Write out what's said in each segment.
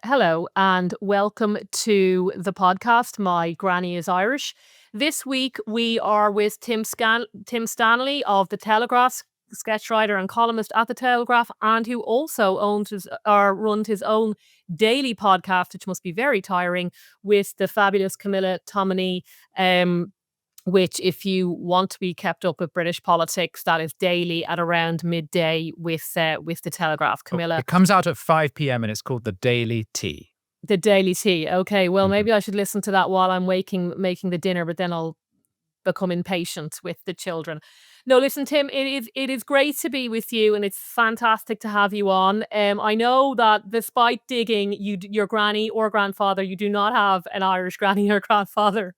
Hello and welcome to the podcast. My granny is Irish. This week we are with Tim Stanley of the Telegraph, sketch writer and columnist at the Telegraph, and who also runs his own daily podcast, which must be very tiring, with the fabulous Camilla Tominey. Which, if you want to be kept up with British politics, that is daily at around midday with the Telegraph. Camilla, It comes out at 5 p.m. and it's called the Daily Tea. the Daily Tea. Okay, well, maybe I should listen to that while I'm making the dinner, but then I'll become impatient with the children. No, listen, Tim, it is great to be with you, and it's fantastic to have you on. I know that despite digging, your granny or grandfather, you do not have an Irish granny or grandfather,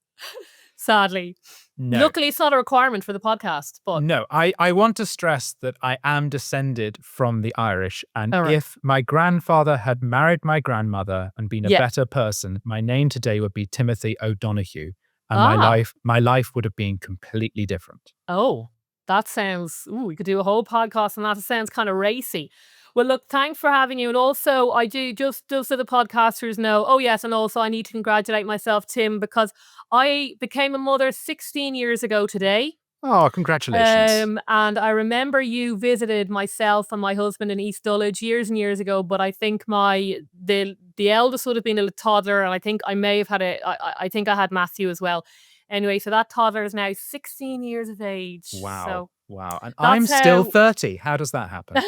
sadly. No. Luckily, it's not a requirement for the podcast, but No, I want to stress that I am descended from the Irish, and all right. if my grandfather had married my grandmother and been a Yeah. better person, my name today would be Timothy O'Donoghue, and Ah. my life would have been completely different. Oh, that sounds, we could do a whole podcast on that. It sounds kind of racy. Well, look, thanks for having you. And also, I do just so the podcasters know, oh, yes. And also, I need to congratulate myself, Tim, because I became a mother 16 years ago today. Oh, congratulations. And I remember you visited myself and my husband in East Dulwich years and years ago. But I think the eldest would have been a toddler. And I think I may have had I think I had Matthew as well. Anyway, so that toddler is now 16 years of age. Wow. So Wow. And that's I'm still how 30. How does that happen?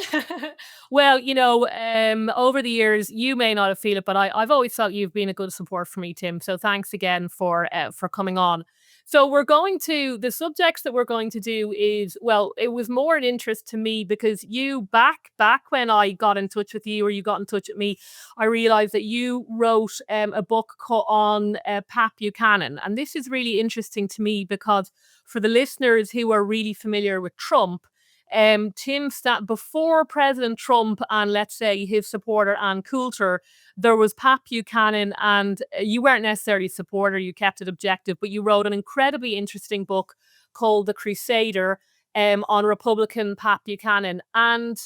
well, over the years, you may not have felt it, but I've always felt you've been a good support for me, Tim. So thanks again for coming on. So the subjects that we're going to do is, well, it was more an interest to me because you back when I got in touch with you or you got in touch with me, I realized that you wrote a book on Pat Buchanan. And this is really interesting to me because for the listeners who are really familiar with Trump, before President Trump and let's say his supporter Ann Coulter, there was Pat Buchanan, and you weren't necessarily a supporter, you kept it objective, but you wrote an incredibly interesting book called The Crusader on Republican Pat Buchanan. And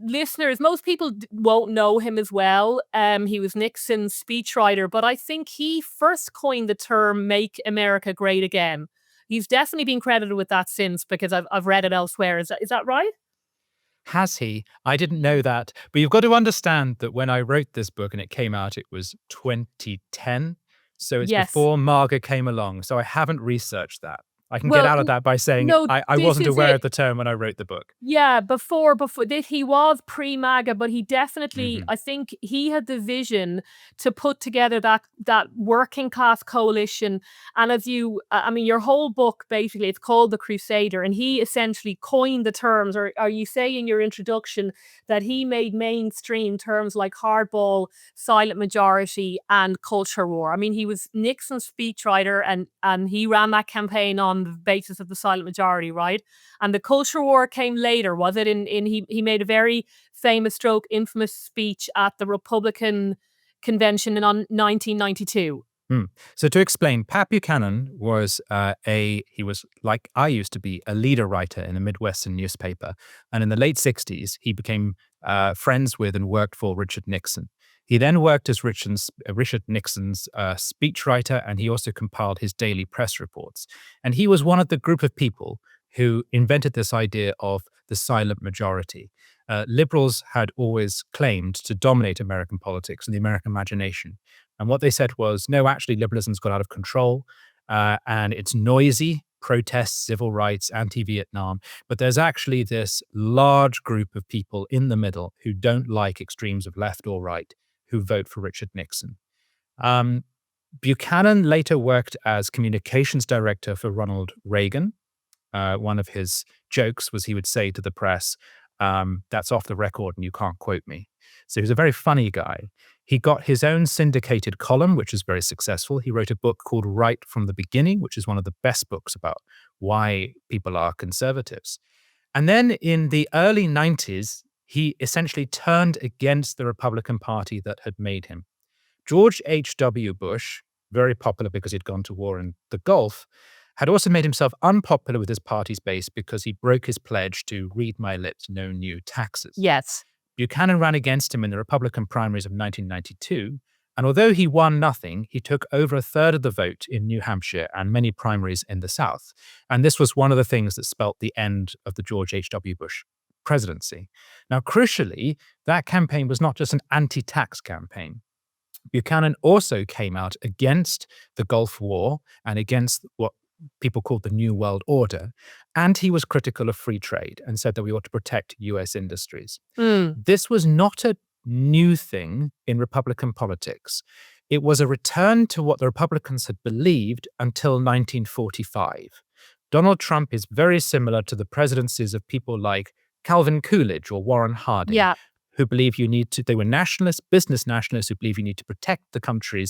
listeners, most people won't know him as well. He was Nixon's speechwriter, but I think he first coined the term "Make America Great Again." He's definitely been credited with that since because I've read it elsewhere. Is that right? Has he? I didn't know that. But you've got to understand that when I wrote this book and it came out, it was 2010. So it's Yes. before MAGA came along. So I haven't researched that. I can Well, get out of that by saying no, I this wasn't is aware it. of the term when I wrote the book. Yeah, before he was pre-MAGA, but he definitely, I think he had the vision to put together that working class coalition. And as your whole book, basically, it's called The Crusader, and he essentially coined the terms, or you say in your introduction that he made mainstream terms like hardball, silent majority, and culture war. I mean, he was Nixon's speechwriter, and he ran that campaign on the basis of the silent majority, right? And the culture war came later, was it? He made a very famous infamous speech at the Republican convention in 1992. So to explain, Pat Buchanan was he was like I used to be, a leader writer in a Midwestern newspaper. And in the late 60s, he became friends with and worked for Richard Nixon. He then worked as Richard Nixon's speechwriter, and he also compiled his daily press reports. And he was one of the group of people who invented this idea of the silent majority. Liberals had always claimed to dominate American politics and the American imagination. And what they said was, no, actually, liberalism's got out of control and it's noisy, protests, civil rights, anti-Vietnam. But there's actually this large group of people in the middle who don't like extremes of left or right, who vote for Richard Nixon. Buchanan later worked as communications director for Ronald Reagan. One of his jokes was he would say to the press, that's off the record and you can't quote me. So he was a very funny guy. He got his own syndicated column, which was very successful. He wrote a book called Right from the Beginning, which is one of the best books about why people are conservatives. And then in the early 90s, he essentially turned against the Republican Party that had made him. George H.W. Bush, very popular because he'd gone to war in the Gulf, had also made himself unpopular with his party's base because he broke his pledge to read my lips, no new taxes. Yes. Buchanan ran against him in the Republican primaries of 1992. And although he won nothing, he took over a third of the vote in New Hampshire and many primaries in the South. And this was one of the things that spelt the end of the George H.W. Bush presidency. Now, crucially, that campaign was not just an anti-tax campaign. Buchanan also came out against the Gulf War and against what people called the New World Order. And he was critical of free trade and said that we ought to protect US industries. This was not a new thing in Republican politics. It was a return to what the Republicans had believed until 1945. Donald Trump is very similar to the presidencies of people like Calvin Coolidge or Warren Harding, who believe they were nationalists, business nationalists who believe you need to protect the country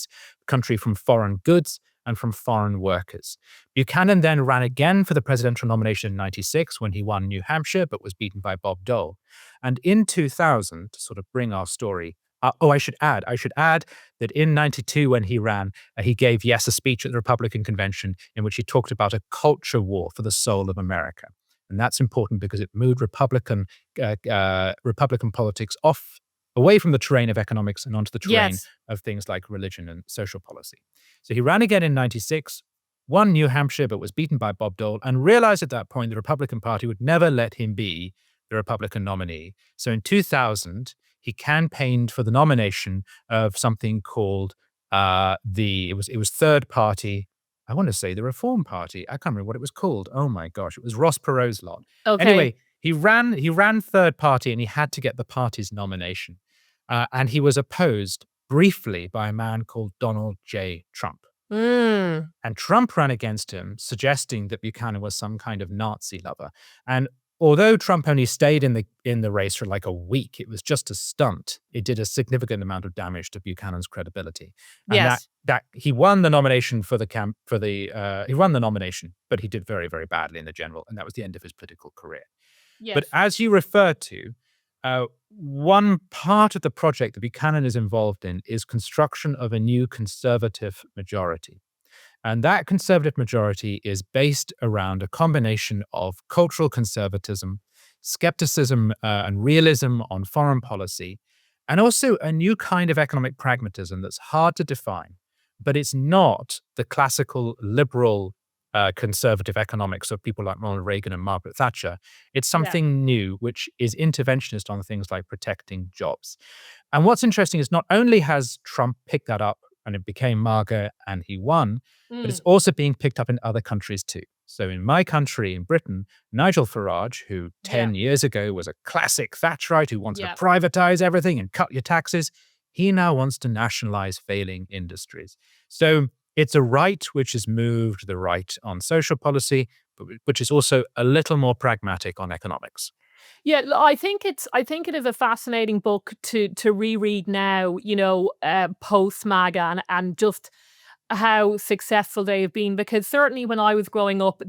from foreign goods and from foreign workers. Buchanan then ran again for the presidential nomination in 1996 when he won New Hampshire, but was beaten by Bob Dole. And in 2000, to sort of bring our story, I should add that in 92 when he ran, he gave, a speech at the Republican convention in which he talked about a culture war for the soul of America. And that's important because it moved Republican politics away from the terrain of economics and onto the terrain of things like religion and social policy. So he ran again in 96, won New Hampshire, but was beaten by Bob Dole, and realized at that point the Republican Party would never let him be the Republican nominee. So in 2000, he campaigned for the nomination of something called it was Third Party. I want to say the Reform Party. I can't remember what it was called. Oh my gosh, it was Ross Perot's lot. Okay. Anyway, he ran Third Party and he had to get the party's nomination. And he was opposed briefly by a man called Donald J. Trump. And Trump ran against him, suggesting that Buchanan was some kind of Nazi lover. And although Trump only stayed in the race for like a week, it was just a stunt. It did a significant amount of damage to Buchanan's credibility. And that he won the nomination he won the nomination, but he did very, very badly in the general, and that was the end of his political career. Yes. But as you referred to, one part of the project that Buchanan is involved in is construction of a new conservative majority. And that conservative majority is based around a combination of cultural conservatism, skepticism and realism on foreign policy, and also a new kind of economic pragmatism that's hard to define. But it's not the classical liberal conservative economics of people like Ronald Reagan and Margaret Thatcher. It's something new, which is interventionist on things like protecting jobs. And what's interesting is not only has Trump picked that up and it became MAGA and he won, but it's also being picked up in other countries too. So in my country, in Britain, Nigel Farage, who 10 years ago was a classic Thatcherite who wanted to privatize everything and cut your taxes, he now wants to nationalize failing industries. So it's a right which has moved the right on social policy, but which is also a little more pragmatic on economics. Yeah, I think it is a fascinating book to reread now, post MAGA and just how successful they have been, because certainly when I was growing up,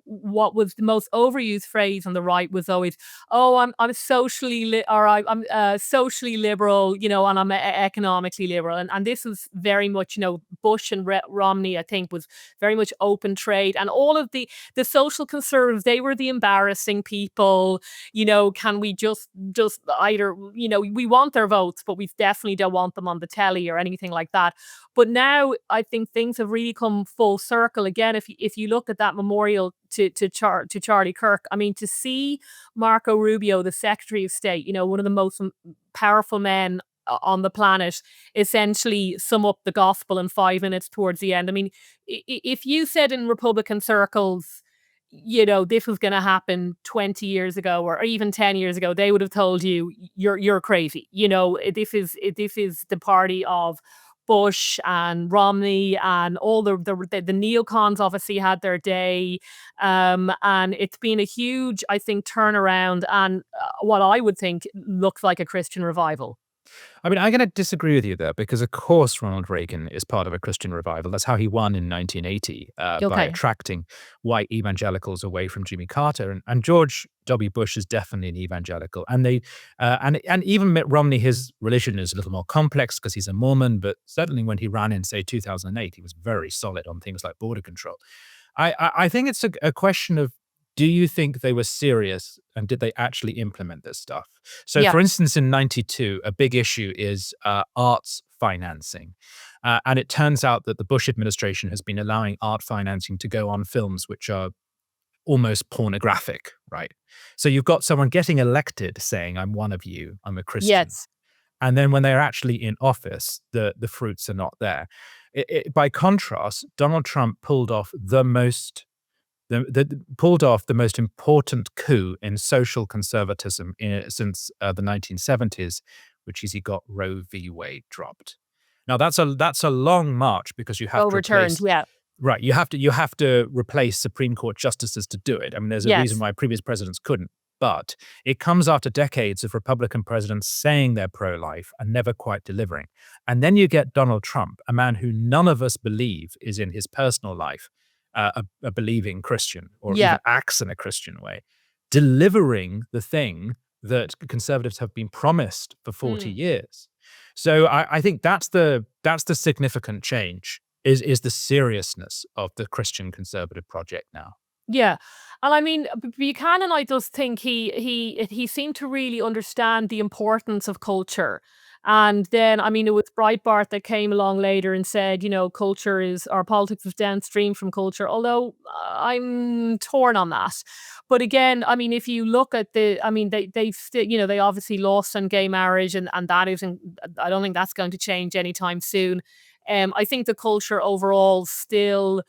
what was the most overused phrase on the right was always, "Oh, I'm socially I'm socially liberal, and I'm economically liberal," and this was very much, Bush and Romney, I think, was very much open trade, and all of the social conservatives, they were the embarrassing people. Can we just either, we want their votes, but we definitely don't want them on the telly or anything like that. But now I think things have really come full circle again. If you look at that memorial to Charlie Kirk, I mean, to see Marco Rubio, the Secretary of State, one of the most powerful men on the planet, essentially sum up the gospel in 5 minutes towards the end. I mean, if you said in Republican circles, this was going to happen 20 years ago or even 10 years ago, they would have told you you're crazy. This is the party of Bush and Romney and all the neocons obviously had their day. And it's been a huge, I think, turnaround and what I would think looks like a Christian revival. I mean, I'm going to disagree with you there because, of course, Ronald Reagan is part of a Christian revival. That's how he won in 1980 by attracting white evangelicals away from Jimmy Carter. And George W. Bush is definitely an evangelical. And and even Mitt Romney, his religion is a little more complex because he's a Mormon. But certainly when he ran in, say, 2008, he was very solid on things like border control. I think it's a question of do you think they were serious and did they actually implement this stuff? So, Yeah. for instance, in '92, a big issue is arts financing. And it turns out that the Bush administration has been allowing art financing to go on films which are almost pornographic, right? So you've got someone getting elected saying, I'm one of you, I'm a Christian. Yes. And then when they're actually in office, the fruits are not there. By contrast, Donald Trump pulled off the most important coup in social conservatism since the 1970s, which is he got Roe v. Wade dropped. Now that's a long march because you have to Overturned. replace. Yeah. Right, you have to replace Supreme Court justices to do it. I mean, there's a reason Yes. why previous presidents couldn't. But it comes after decades of Republican presidents saying they're pro-life and never quite delivering. And then you get Donald Trump, a man who none of us believe is in his personal life a believing Christian or Yeah. even acts in a Christian way, delivering the thing that conservatives have been promised for 40 years. So I think that's the significant change. Is the seriousness of the Christian conservative project now. Yeah. And I mean, Buchanan, I just think he seemed to really understand the importance of culture. And then, I mean, it was Breitbart that came along later and said, culture is, our politics is downstream from culture, although I'm torn on that. But again, I mean, if you look at they still, they obviously lost on gay marriage and that isn't, I don't think that's going to change anytime soon. I think the culture overall still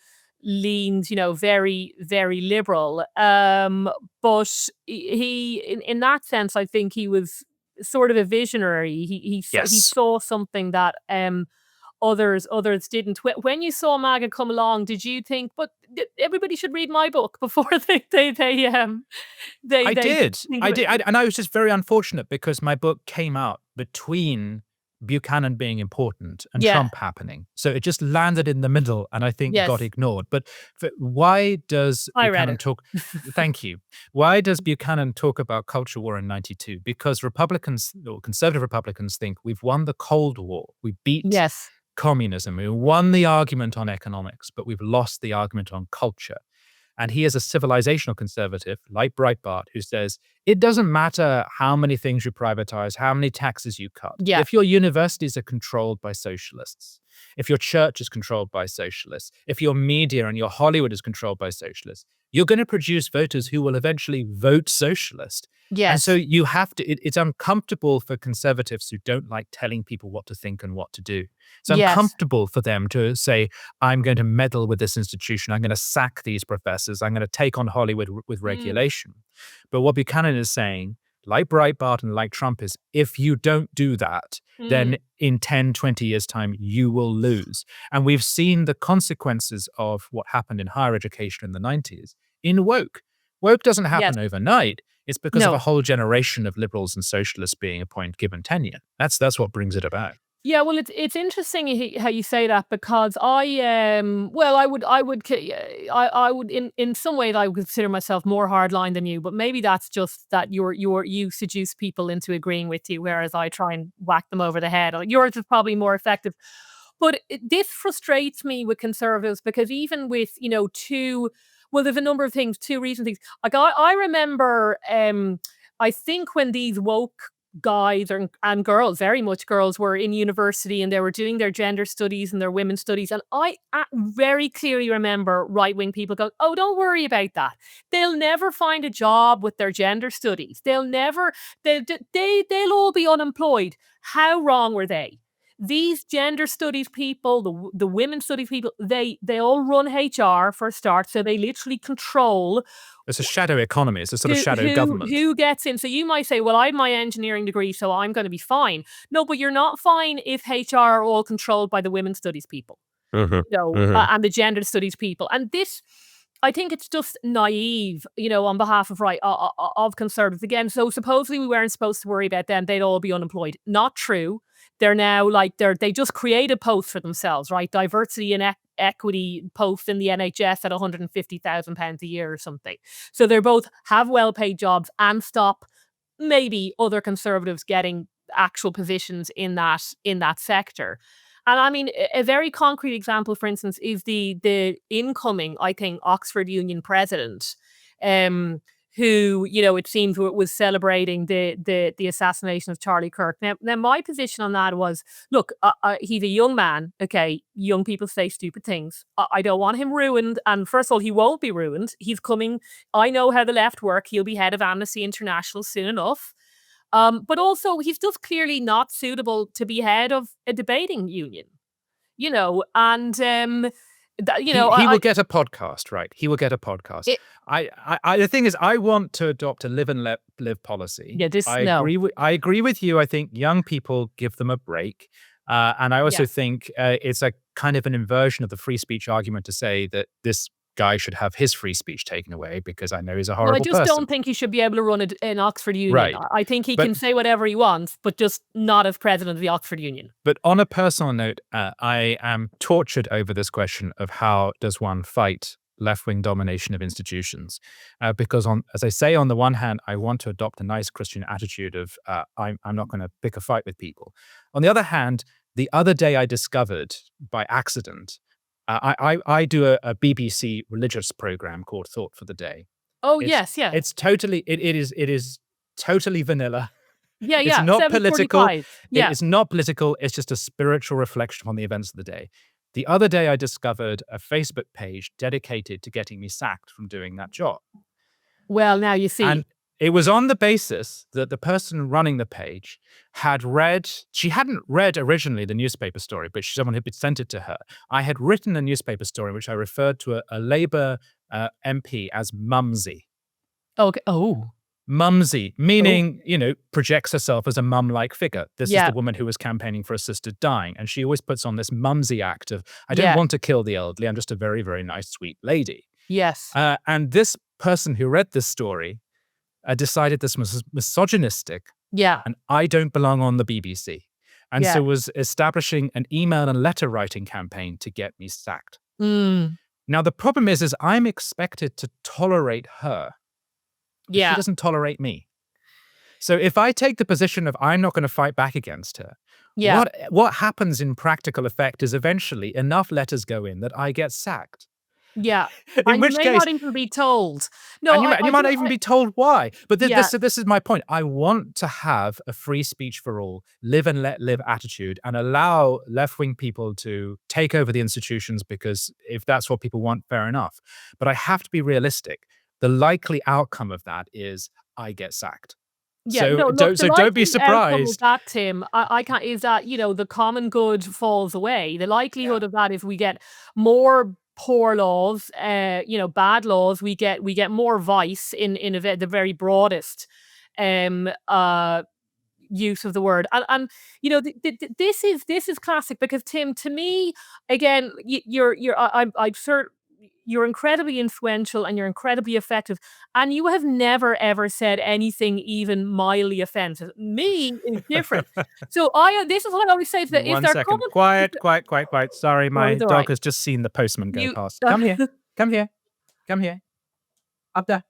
leans, very, very liberal. But in that sense, I think he was sort of a visionary. He Yes. saw something that others didn't. When you saw MAGA come along, did you think, but everybody should read my book before they I did. think I of did. it? And I was just very unfortunate because my book came out between Buchanan being important and Yeah. Trump happening. So it just landed in the middle and I think got Yes. ignored. But why does I read Buchanan it. talk? Thank you. Why does Buchanan talk about culture war in '92? Because Republicans or conservative Republicans think we've won the Cold War. We beat Yes. communism. We won the argument on economics, but we've lost the argument on culture. And he is a civilizational conservative, like Breitbart, who says it doesn't matter how many things you privatize, how many taxes you cut. Yeah. If your universities are controlled by socialists, if your church is controlled by socialists, if your media and your Hollywood is controlled by socialists, you're going to produce voters who will eventually vote socialist. Yes. And so you have to, it's uncomfortable for conservatives who don't like telling people what to think and what to do. It's Yes. uncomfortable for them to say, I'm going to meddle with this institution. I'm going to sack these professors. I'm going to take on Hollywood with regulation. But what Buchanan is saying, like Breitbart and like Trump, is if you don't do that, then in 10, 20 years' time, you will lose. And we've seen the consequences of what happened in higher education in the 90s in woke. Woke doesn't happen overnight. It's because of No. a whole generation of liberals and socialists being given tenure. That's what brings it about. Yeah, well, it's interesting how you say that because I would in some ways I would consider myself more hardline than you, but maybe that's just that you seduce people into agreeing with you, whereas I try and whack them over the head. Yours is probably more effective. But this frustrates me with conservatives because even with, there's a number of things, two recent things. Like I remember, I think when these woke guys and girls, very much girls, were in university and they were doing their gender studies and their women's studies. And I very clearly remember right-wing people go, oh, don't worry about that. They'll never find a job with their gender studies. They'll all be unemployed. How wrong were they? These gender studies people, the women's studies people, they all run HR for a start. So they literally control. It's a shadow economy. It's a sort of shadow government. Who gets in? So you might say, well, I have my engineering degree, so I'm going to be fine. No, but you're not fine if HR are all controlled by the women's studies people, and the gender studies people. And this, I think it's just naive, on behalf of conservatives. Again, so supposedly we weren't supposed to worry about them. They'd all be unemployed. Not true. They're now they just created posts for themselves, right? Diversity and equity posts in the NHS at £150,000 a year or something. So they're both have well-paid jobs and stop maybe other conservatives getting actual positions in that sector. And I mean, a very concrete example, for instance, is the incoming, I think, Oxford Union president. who, you know, it seems was celebrating the assassination of Charlie Kirk. Now my position on that was, look, he's a young man. Okay, young people say stupid things. I don't want him ruined. And first of all, he won't be ruined. He's coming. I know how the left work. He'll be head of Amnesty International soon enough. But also, he's just clearly not suitable to be head of a debating union. You know, and he will get a podcast, right? He will get a podcast. The thing is, I want to adopt a live and let live policy. Yeah, I agree with you. I think young people, give them a break. And I also think it's a kind of an inversion of the free speech argument to say that this guy should have his free speech taken away, because I know he's a horrible person. I just don't think he should be able to run an Oxford Union. Right. I think he can say whatever he wants, but just not as president of the Oxford Union. But on a personal note, I am tortured over this question of how does one fight left-wing domination of institutions? Because as I say, on the one hand, I want to adopt a nice Christian attitude of I'm not going to pick a fight with people. On the other hand, the other day I discovered by accident, I do a BBC religious program called Thought for the Day. Oh, yes. It's totally, it is totally vanilla. Yeah. It's not political. Yeah. It's not political. It's just a spiritual reflection on the events of the day. The other day I discovered a Facebook page dedicated to getting me sacked from doing that job. Well, now you see. And it was on the basis that the person running the page she hadn't read originally the newspaper story, but someone had sent it to her. I had written a newspaper story in which I referred to a Labour MP as Mumsy. Okay. Oh. Mumsy, meaning, projects herself as a mum-like figure. This is the woman who was campaigning for a sister dying. And she always puts on this mumsy act of, I don't want to kill the elderly. I'm just a very, very nice, sweet lady. Yes. And this person who read this story decided this was misogynistic. Yeah. And I don't belong on the BBC. And so was establishing an email and letter writing campaign to get me sacked. Now, the problem is I'm expected to tolerate her. She doesn't tolerate me. So if I take the position of I'm not going to fight back against her, what happens in practical effect is eventually enough letters go in that I get sacked. Yeah. In which case, you may not even be told. No, and you might not even be told why. But this is my point. I want to have a free speech for all, live and let live attitude, and allow left-wing people to take over the institutions, because if that's what people want, fair enough. But I have to be realistic. The likely outcome of that is I get sacked. Yeah, don't be surprised. That, Tim, I can't. Is that the common good falls away? The likelihood of that, if we get more poor laws, bad laws, we get more vice in the very broadest use of the word. And this is classic, because Tim, to me, again, I'm certain. You're incredibly influential and you're incredibly effective, and you have never ever said anything even mildly offensive. Me is different. So this is what I always say to the. One second. Quiet. Sorry, my dog has just seen the postman go past. Come here. Up there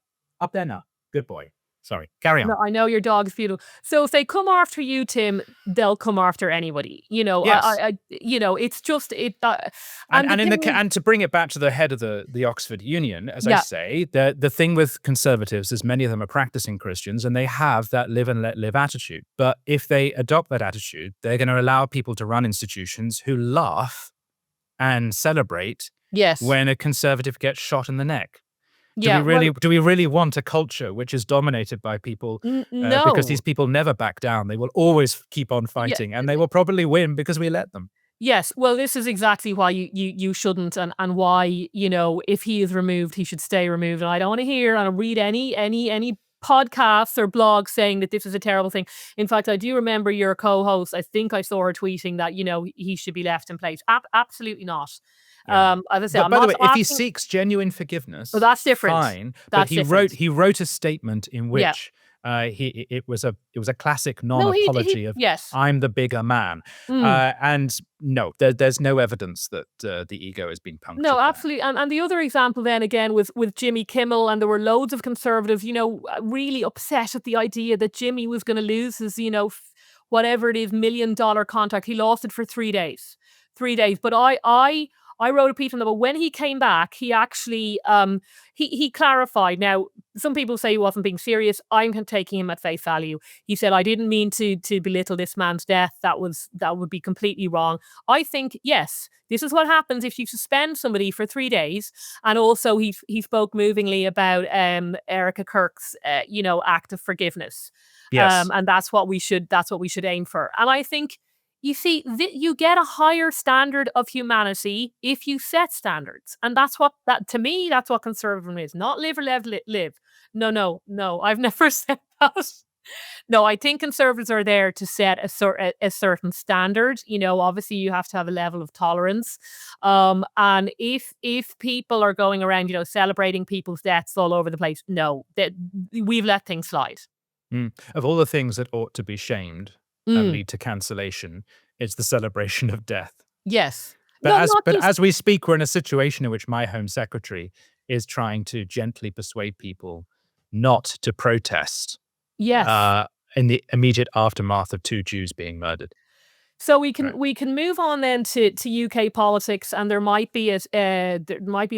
now. Good boy. Sorry, carry on. No, I know your dog's beautiful. So if they come after you, Tim, they'll come after anybody. Yes. It's just it. And to bring it back to the head of the Oxford Union, as I say, the thing with conservatives is many of them are practicing Christians, and they have that live and let live attitude. But if they adopt that attitude, they're going to allow people to run institutions who laugh and celebrate when a conservative gets shot in the neck. Do we really want a culture which is dominated by people? No. Because these people never back down. They will always keep on fighting, and they will probably win because we let them. Yes, well, this is exactly why you shouldn't, and why, if he is removed, he should stay removed. And I don't want to hear and read any podcasts or blogs saying that this is a terrible thing. In fact, I do remember your co-host, I think I saw her tweeting that, he should be left in place. Absolutely not. Yeah. As I said, by the way, if he seeks genuine forgiveness, that's different. Fine. But he wrote a statement in which it was a classic non-apology of I'm the bigger man. And no, there's no evidence that the ego has been punctured. No, absolutely. And the other example then again with Jimmy Kimmel, and there were loads of conservatives, really upset at the idea that Jimmy was going to lose his, whatever it is, $1 million contract. He lost it for 3 days. 3 days. But I wrote a piece on that. But when he came back, he actually he clarified. Now, some people say he wasn't being serious. I'm taking him at face value. He said, I didn't mean to belittle this man's death. That would be completely wrong. I think, yes, this is what happens if you suspend somebody for 3 days. And also he spoke movingly about Erica Kirk's act of forgiveness. Yes. And that's what we should aim for. And I think, you see, you get a higher standard of humanity if you set standards. And to me, that's what conservatism is. Not live or live. No. I've never said that. No, I think conservatives are there to set a certain standard. Obviously you have to have a level of tolerance. And if people are going around, celebrating people's deaths all over the place, no, we've let things slide. Of all the things that ought to be shamed and lead to cancellation, it's the celebration of death. Yes. But as we speak, we're in a situation in which my Home Secretary is trying to gently persuade people not to protest. Yes. In the immediate aftermath of 2 Jews being murdered. So we can move on then to UK politics, and there might be a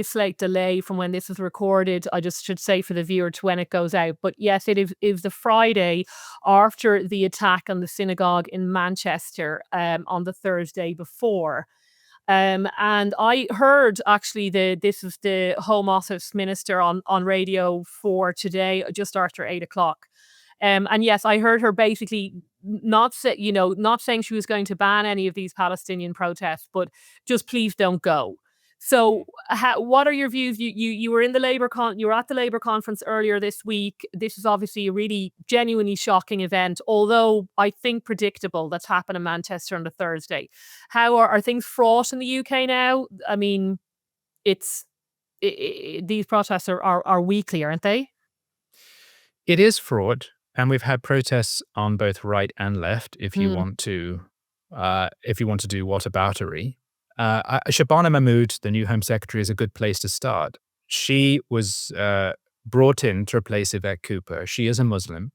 slight delay from when this is recorded. I just should say for the viewer to when it goes out. But yes, it is the Friday after the attack on the synagogue in Manchester on the Thursday before. And I heard actually this is the Home Office minister on Radio 4 today, just after 8:00. And yes, I heard her basically not saying she was going to ban any of these Palestinian protests, but just please don't go. So, what are your views? You were in the you were at the Labour conference earlier this week. This is obviously a really genuinely shocking event, although I think predictable, that's happened in Manchester on the Thursday. How are things fraught in the UK now? I mean, these protests are weekly, aren't they? It is fraught. And we've had protests on both right and left. If you want to, do whataboutery, Shabana Mahmood, the new Home Secretary, is a good place to start. She was brought in to replace Yvette Cooper. She is a Muslim,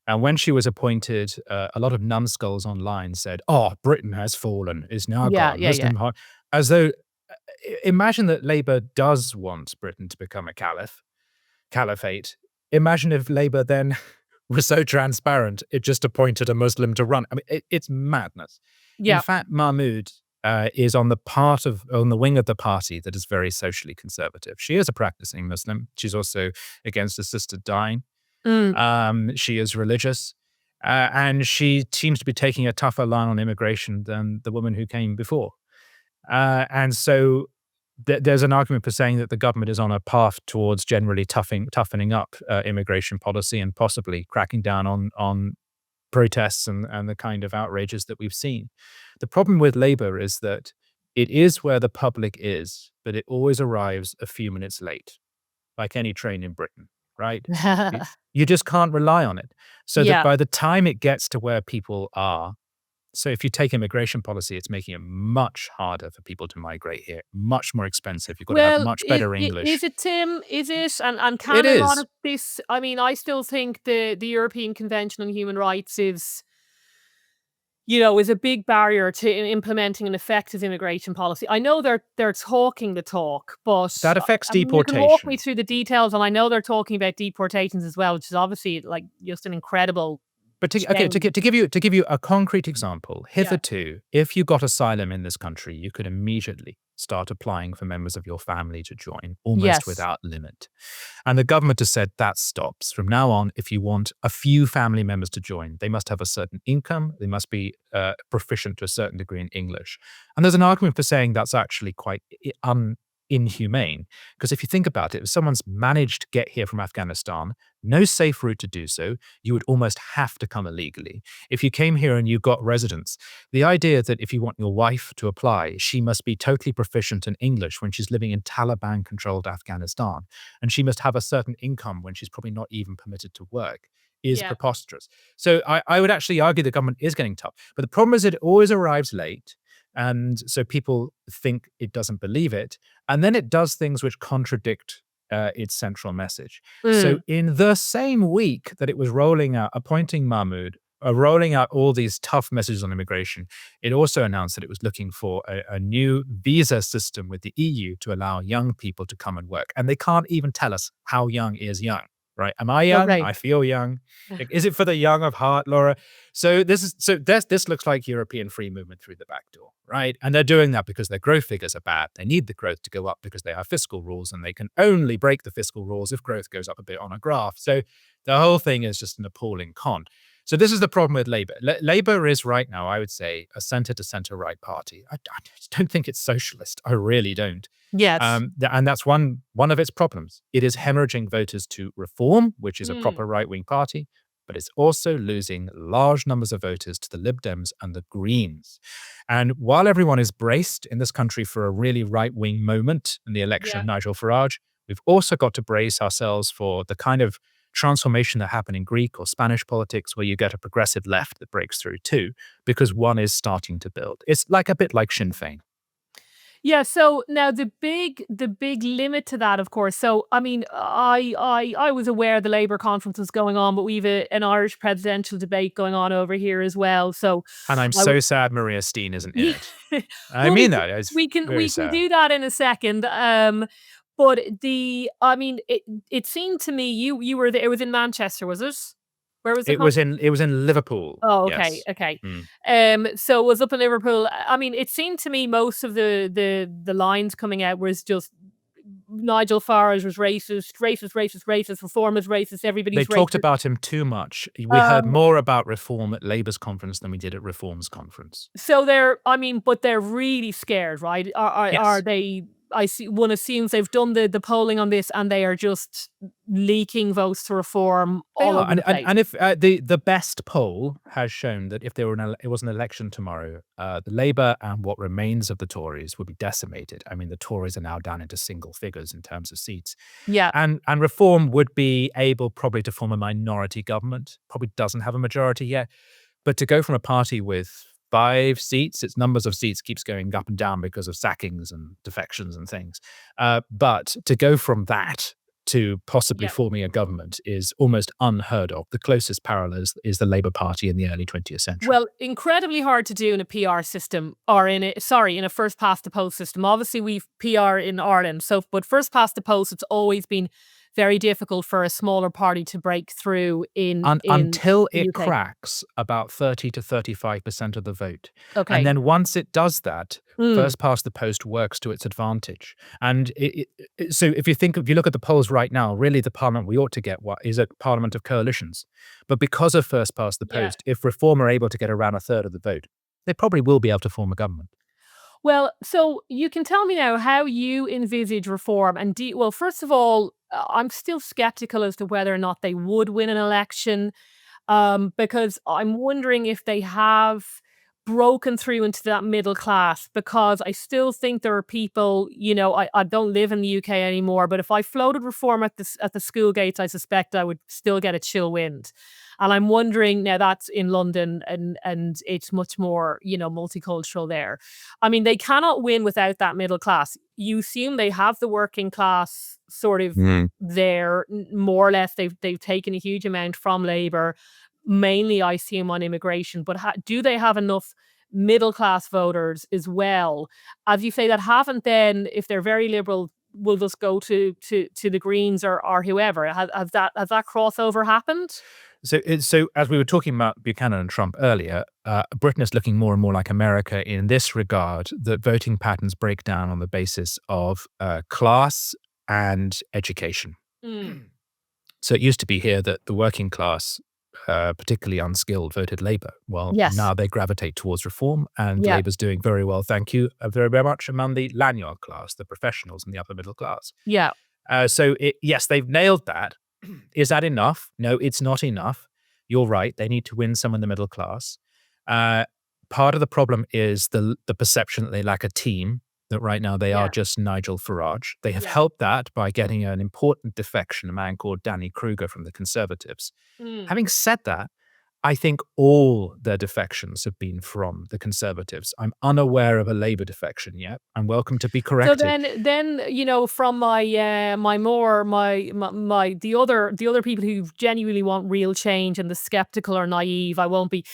and when she was appointed, a lot of numbskulls online said, "Oh, Britain has fallen; is now got a Muslim heart." As though, imagine that Labour does want Britain to become a caliphate. Imagine if Labour then was so transparent, it just appointed a Muslim to run. I mean, it's madness. Yeah. In fact, Mahmood is on the wing of the party that is very socially conservative. She is a practicing Muslim. She's also against assisted dying. She is religious. And she seems to be taking a tougher line on immigration than the woman who came before. And so there's an argument for saying that the government is on a path towards generally toughening up immigration policy and possibly cracking down on protests and the kind of outrages that we've seen. The problem with Labour is that it is where the public is, but it always arrives a few minutes late, like any train in Britain, right? You just can't rely on it. So that by the time it gets to where people are, so if you take immigration policy, it's making it much harder for people to migrate here, much more expensive. You've got to have much better English. Is it, Tim? Is it? And can a lot of this, I mean, I still think the European Convention on Human Rights is a big barrier to implementing an effective immigration policy. I know they're talking the talk, but that affects deportation. You can walk me through the details, and I know they're talking about deportations as well, which is obviously like just an incredible. But to give you a concrete example, hitherto, if you got asylum in this country, you could immediately start applying for members of your family to join, almost without limit. And the government has said that stops. From now on, if you want a few family members to join, they must have a certain income, they must be proficient to a certain degree in English. And there's an argument for saying that's actually quite inhumane. Because if you think about it, if someone's managed to get here from Afghanistan, no safe route to do so, you would almost have to come illegally. If you came here and you got residence, the idea that if you want your wife to apply, she must be totally proficient in English when she's living in Taliban-controlled Afghanistan, and she must have a certain income when she's probably not even permitted to work, is preposterous. So I would actually argue the government is getting tough. But the problem is it always arrives late. And so people think it doesn't believe it. And then it does things which contradict its central message. So in the same week that it was rolling out, appointing Mahmood, rolling out all these tough messages on immigration, it also announced that it was looking for a new visa system with the EU to allow young people to come and work. And they can't even tell us how young is young, right? Am I young? Okay. I feel young. Like, is it for the young of heart, Laura? So this looks like European free movement through the back door, right? And they're doing that because their growth figures are bad. They need the growth to go up because they have fiscal rules, and they can only break the fiscal rules if growth goes up a bit on a graph. So the whole thing is just an appalling con. So this is the problem with Labour. Labour is right now, I would say, a centre to centre right party. I just don't think it's socialist. I really don't. Yes. And that's one of its problems. It is hemorrhaging voters to Reform, which is a Mm. proper right-wing party, but it's also losing large numbers of voters to the Lib Dems and the Greens. And while everyone is braced in this country for a really right-wing moment in the election of Nigel Farage, we've also got to brace ourselves for the kind of transformation that happened in Greek or Spanish politics, where you get a progressive left that breaks through too, because one is starting to build. It's like a bit like Sinn Féin. Yeah, so now the big limit to that, of course. So I mean, I was aware the Labour conference was going on, but we've an Irish presidential debate going on over here as well. So And I'm I w- so sad Maria Steen isn't in it. I well, mean that. It's we can very sad. do that in a second. But I mean, it seemed to me you were there. It was in Manchester, was it? Where was the It was in Liverpool. Oh, okay, Yes. okay. Mm. So it was up in Liverpool. I mean, it seemed to me most of the lines coming out was just Nigel Farage was racist, racist, racist, racist. Reform is racist. They Everybody's talked racist. about him too much. We heard more about Reform at Labour's conference than we did at Reform's conference. So but they're really scared, right? Are Yes. they? I see. One assumes they've done the polling on this, and they are just leaking votes to Reform They all are. over the place. And if the best poll has shown that if there were it was an election tomorrow, the Labour and what remains of the Tories would be decimated. I mean, the Tories are now down into single figures in terms of seats. Yeah. And Reform would be able probably to form a minority government, probably doesn't have a majority yet. But to go from a party with 5 seats, its numbers of seats keeps going up and down because of sackings and defections and things. But to go from that to possibly forming a government is almost unheard of. The closest parallel is the Labour Party in the early 20th century. Well, incredibly hard to do in a PR system or in a first past the post system. Obviously, we've PR in Ireland, but first past the post, it's always been very difficult for a smaller party to break through until the it UK. cracks about 30 to 35% of the vote. Okay. And then once it does that, first past the post works to its advantage. And so if you look at the polls right now, really the parliament we ought to get is a parliament of coalitions. But because of first past the post, if Reform are able to get around a third of the vote, they probably will be able to form a government. Well, so you can tell me now how you envisage Reform and well, first of all, I'm still skeptical as to whether or not they would win an election, because I'm wondering if they have broken through into that middle class, because I still think there are people, I don't live in the UK anymore, but if I floated Reform at the school gates, I suspect I would still get a chill wind. And I'm wondering now that's in London and it's much more, multicultural there. I mean, they cannot win without that middle class. You assume they have the working class sort of there, more or less. They've taken a huge amount from Labour, mainly I assume on immigration. But do they have enough middle class voters as well, as you say, that haven't then, if they're very liberal, will just go to the Greens or whoever? Has that crossover happened? So as we were talking about Buchanan and Trump earlier, Britain is looking more and more like America in this regard, that voting patterns break down on the basis of class and education. So it used to be here that the working class, particularly unskilled, voted Labour. Well, now they gravitate towards Reform, and Labour's doing very well, thank you very, very much, among the lanyard class, the professionals and the upper middle class. Yeah. So yes, they've nailed that. Is that enough? No, it's not enough. You're right. They need to win some in the middle class. Part of the problem is the perception that they lack a team, that right now they are just Nigel Farage. They have helped that by getting an important defection, a man called Danny Kruger from the Conservatives. Having said that, I think all their defections have been from the Conservatives. I'm unaware of a Labour defection yet. I'm welcome to be So corrected. then from my the other people who genuinely want real change and the skeptical or naive, I won't be.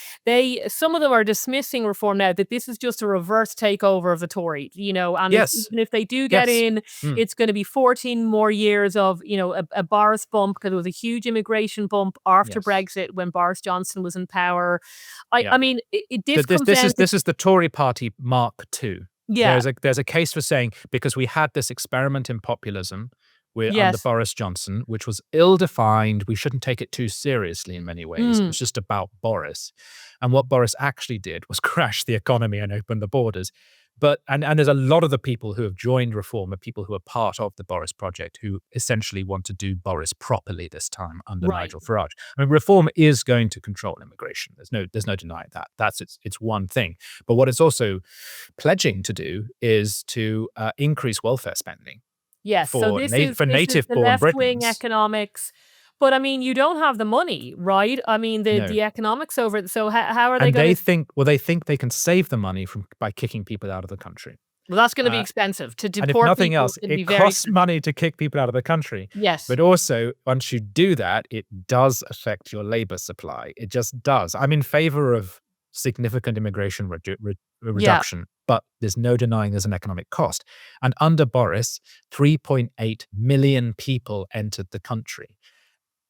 Some of them are dismissing reform now, that this is just a reverse takeover of the Tories, and Yes. even if they do get Yes. in, it's going to be 14 more years of a Boris bump, because there was a huge immigration bump after Yes. Brexit when Boris Johnson was in power. Yeah. I mean, this comes This down is to, this is the Tory party Mark II. yeah, There's a case for saying, because we had this experiment in populism under yes, Boris Johnson, which was ill-defined. We shouldn't take it too seriously in many ways. It mm, was just about Boris. And what Boris actually did was crash the economy and open the borders. But and there's a lot of the people who have joined reform are people who are part of the Boris project, who essentially want to do Boris properly this time under right. Nigel Farage. I mean, reform is going to control immigration. There's no denying that. That's it's one thing. But what it's also pledging to do is to increase welfare spending Yes, so for this is the native-born left-wing Britons. economics, but I mean, you don't have the money, right? I mean, No. the economics over it. So how are they And going to? they think they can save the money by kicking people out of the country. Well, that's going to be Uh, expensive to And if deport nothing people. else, It'd be it very costs expensive. money to kick people out of the country. Yes, But also, once you do that, it does affect your labor supply. It just does. I'm in favor of significant immigration yeah, reduction, but there's no denying there's an economic cost. And under Boris, 3.8 million people entered the country.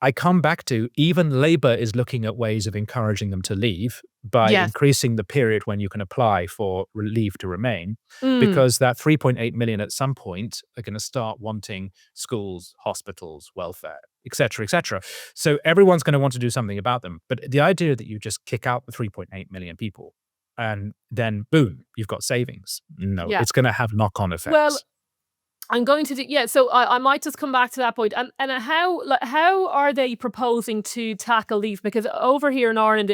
I come back to, even Labour is looking at ways of encouraging them to leave by yes, increasing the period when you can apply for leave to remain, mm, because that 3.8 million at some point are going to start wanting schools, hospitals, welfare, etc., etc. So everyone's going to want to do something about them. But the idea that you just kick out the 3.8 million people and then boom, you've got savings. No, yeah. it's going to have knock-on Well, effects. I'm going to do, yeah. So I might just come back to that point. And how are they proposing to tackle these? Because over here in Ireland,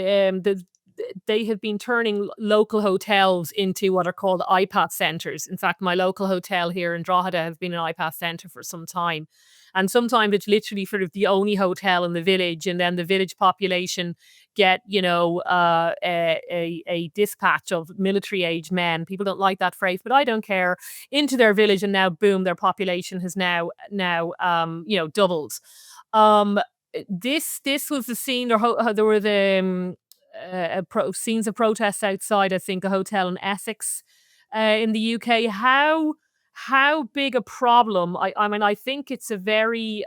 they have been turning local hotels into what are called iPath centres. In fact, my local hotel here in Drogheda has been an iPath centre for some time. And sometimes it's literally sort of the only hotel in the village, and then the village population get, a dispatch of military age men. People don't like that phrase, but I don't care, into their village, and now boom, their population has now doubled. Um, this was the scene. There were the scenes of protests outside, I think, a hotel in Essex, in the UK. How big a problem? I mean, I think it's a very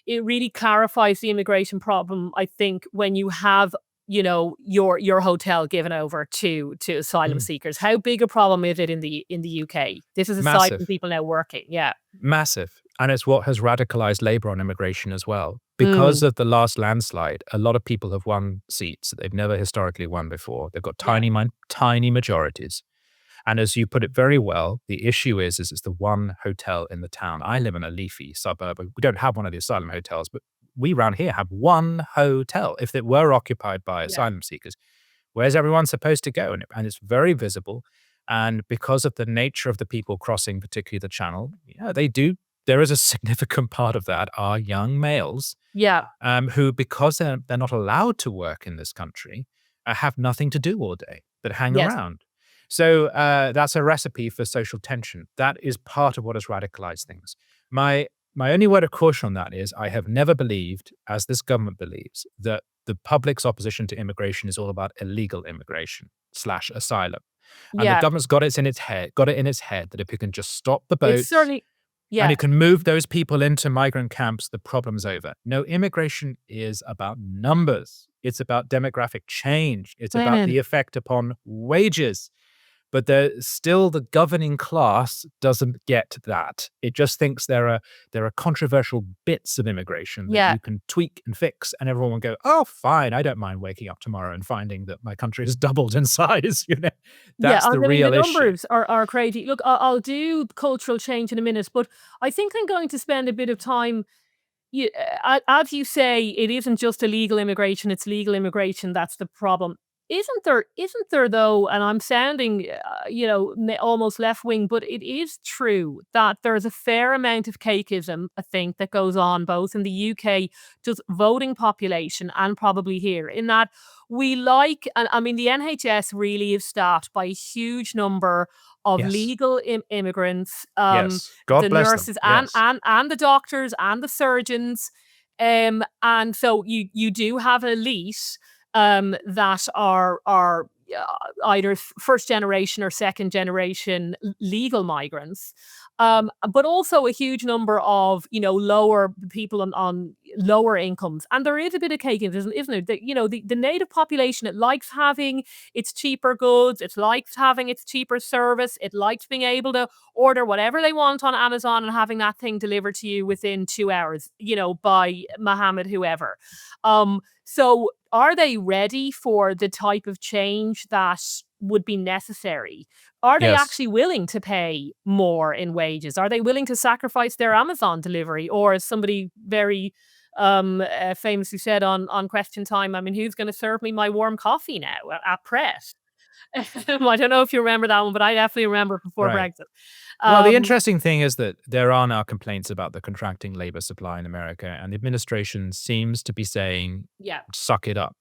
it really clarifies the immigration problem, I think, when you have, your hotel given over to asylum Mm. seekers. How big a problem is it in the UK? This is aside from Massive. people now working. Yeah. Massive. And it's what has radicalized Labour on immigration as well. Because Mm, of the last landslide, a lot of people have won seats that they've never historically won before. They've got yeah. tiny majorities. And as you put it very well, the issue is it's the one hotel in the town. I live in a leafy suburb. We don't have one of the asylum hotels, but we around here have one hotel. If it were occupied by Yeah. asylum seekers, where's everyone supposed to go? And it's very visible. And because of the nature of the people crossing, particularly the channel, yeah, they do. There is a significant part of that are young males Yeah. who, because they're not allowed to work in this country, have nothing to do all day but hang Yes. around. So that's a recipe for social tension. That is part of what has radicalized things. My only word of caution on that is I have never believed, as this government believes, that the public's opposition to immigration is all about illegal immigration / asylum. And the Yeah. government's got it in its head that if it can just stop the It's boats certainly, and yeah. it can move those people into migrant camps, the problem's over. No, immigration is about numbers. It's about demographic change. It's about Brennan. the effect upon wages. But still the governing class doesn't get that. It just thinks there are controversial bits of immigration that Yeah. you can tweak and fix, and everyone will go, "Oh, fine, I don't mind waking up tomorrow and finding that my country has doubled in size." Yeah, That's the I mean, the real issue. numbers are crazy. Look, I'll do cultural change in a minute, but I think I'm going to spend a bit of time. As you say, it isn't just illegal immigration; it's legal immigration that's the problem. Isn't there though, and I'm sounding, almost left wing, but it is true that there's a fair amount of cakeism, I think, that goes on both in the UK, just voting population, and probably here, in that and I mean, the NHS really is staffed by a huge number of Yes. legal immigrants, Yes. God the bless them. nurses Yes. and the doctors and the surgeons. And so you do have an elite that are either first generation or second generation legal migrants, but also a huge number of lower people on lower incomes, and there is a bit of cake, isn't there? The native population, it likes having its cheaper goods, it likes having its cheaper service, it likes being able to order whatever they want on Amazon and having that thing delivered to you within 2 hours, by Mohammed whoever. So are they ready for the type of change that would be necessary? Are they Yes. actually willing to pay more in wages? Are they willing to sacrifice their Amazon delivery? Or, as somebody very famously said on Question Time, I mean, who's going to serve me my warm coffee now at Pret? I don't know if you remember that one, but I definitely remember before Right. Brexit. Well, the Um, interesting thing is that there are now complaints about the contracting labor supply in America, and the administration seems to be saying, yeah. suck it up.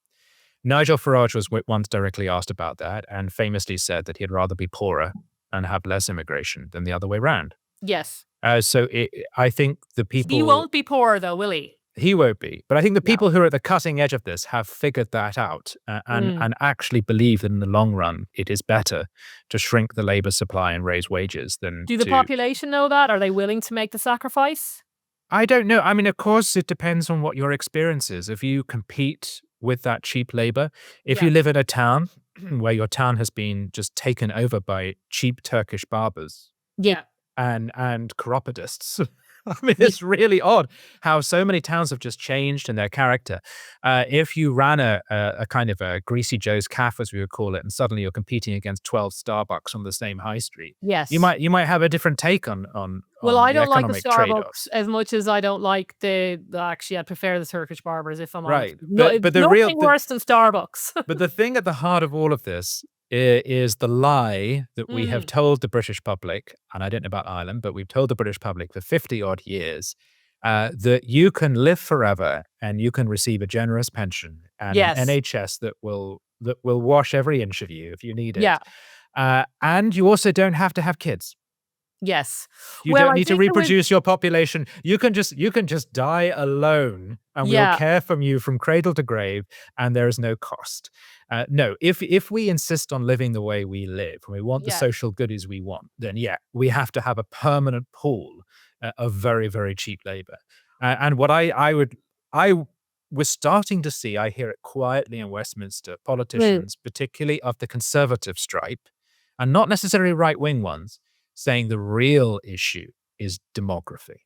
Nigel Farage was once directly asked about that and famously said that he'd rather be poorer and have less immigration than the other way around. Yes. I think the He people... won't be poor, though, will he? He won't be. But I think the No. people who are at the cutting edge of this have figured that out and actually believe that in the long run, it is better to shrink the labor supply and raise wages than Do the to... population know that? Are they willing to make the sacrifice? I don't know. I mean, of course, it depends on what your experience is. If you compete with that cheap labor, if Yeah. you live in a town where your town has been just taken over by cheap Turkish barbers Yeah. and chiropodists. I mean, it's really odd how so many towns have just changed in their character. If you ran a kind of a Greasy Joe's Cafe, as we would call it, and suddenly you're competing against 12 Starbucks on the same high street, Yes. you might have a different take on Well, I the don't like the economic trade-offs. Starbucks as much as I don't like actually, I prefer the Turkish barbers, if I'm honest. Right. But the real... Nothing worse than Starbucks. But the thing at the heart of all of this is the lie that we have told the British public, and I don't know about Ireland, but we've told the British public for 50 odd years that you can live forever and you can receive a generous pension and Yes. an NHS that will wash every inch of you if you need it. Yeah. And you also don't have to have kids. Yes. You Well, don't I need to think there was- reproduce your population. You can just die alone, and we Yeah. will care for you from cradle to grave, and there is no cost. No, if we insist on living the way we live, and we want the Yeah. social goodies we want, then yeah, we have to have a permanent pool of very, very cheap labor. And what I was starting to see, I hear it quietly in Westminster, politicians, particularly of the Conservative stripe, and not necessarily right-wing ones, saying the real issue is demography,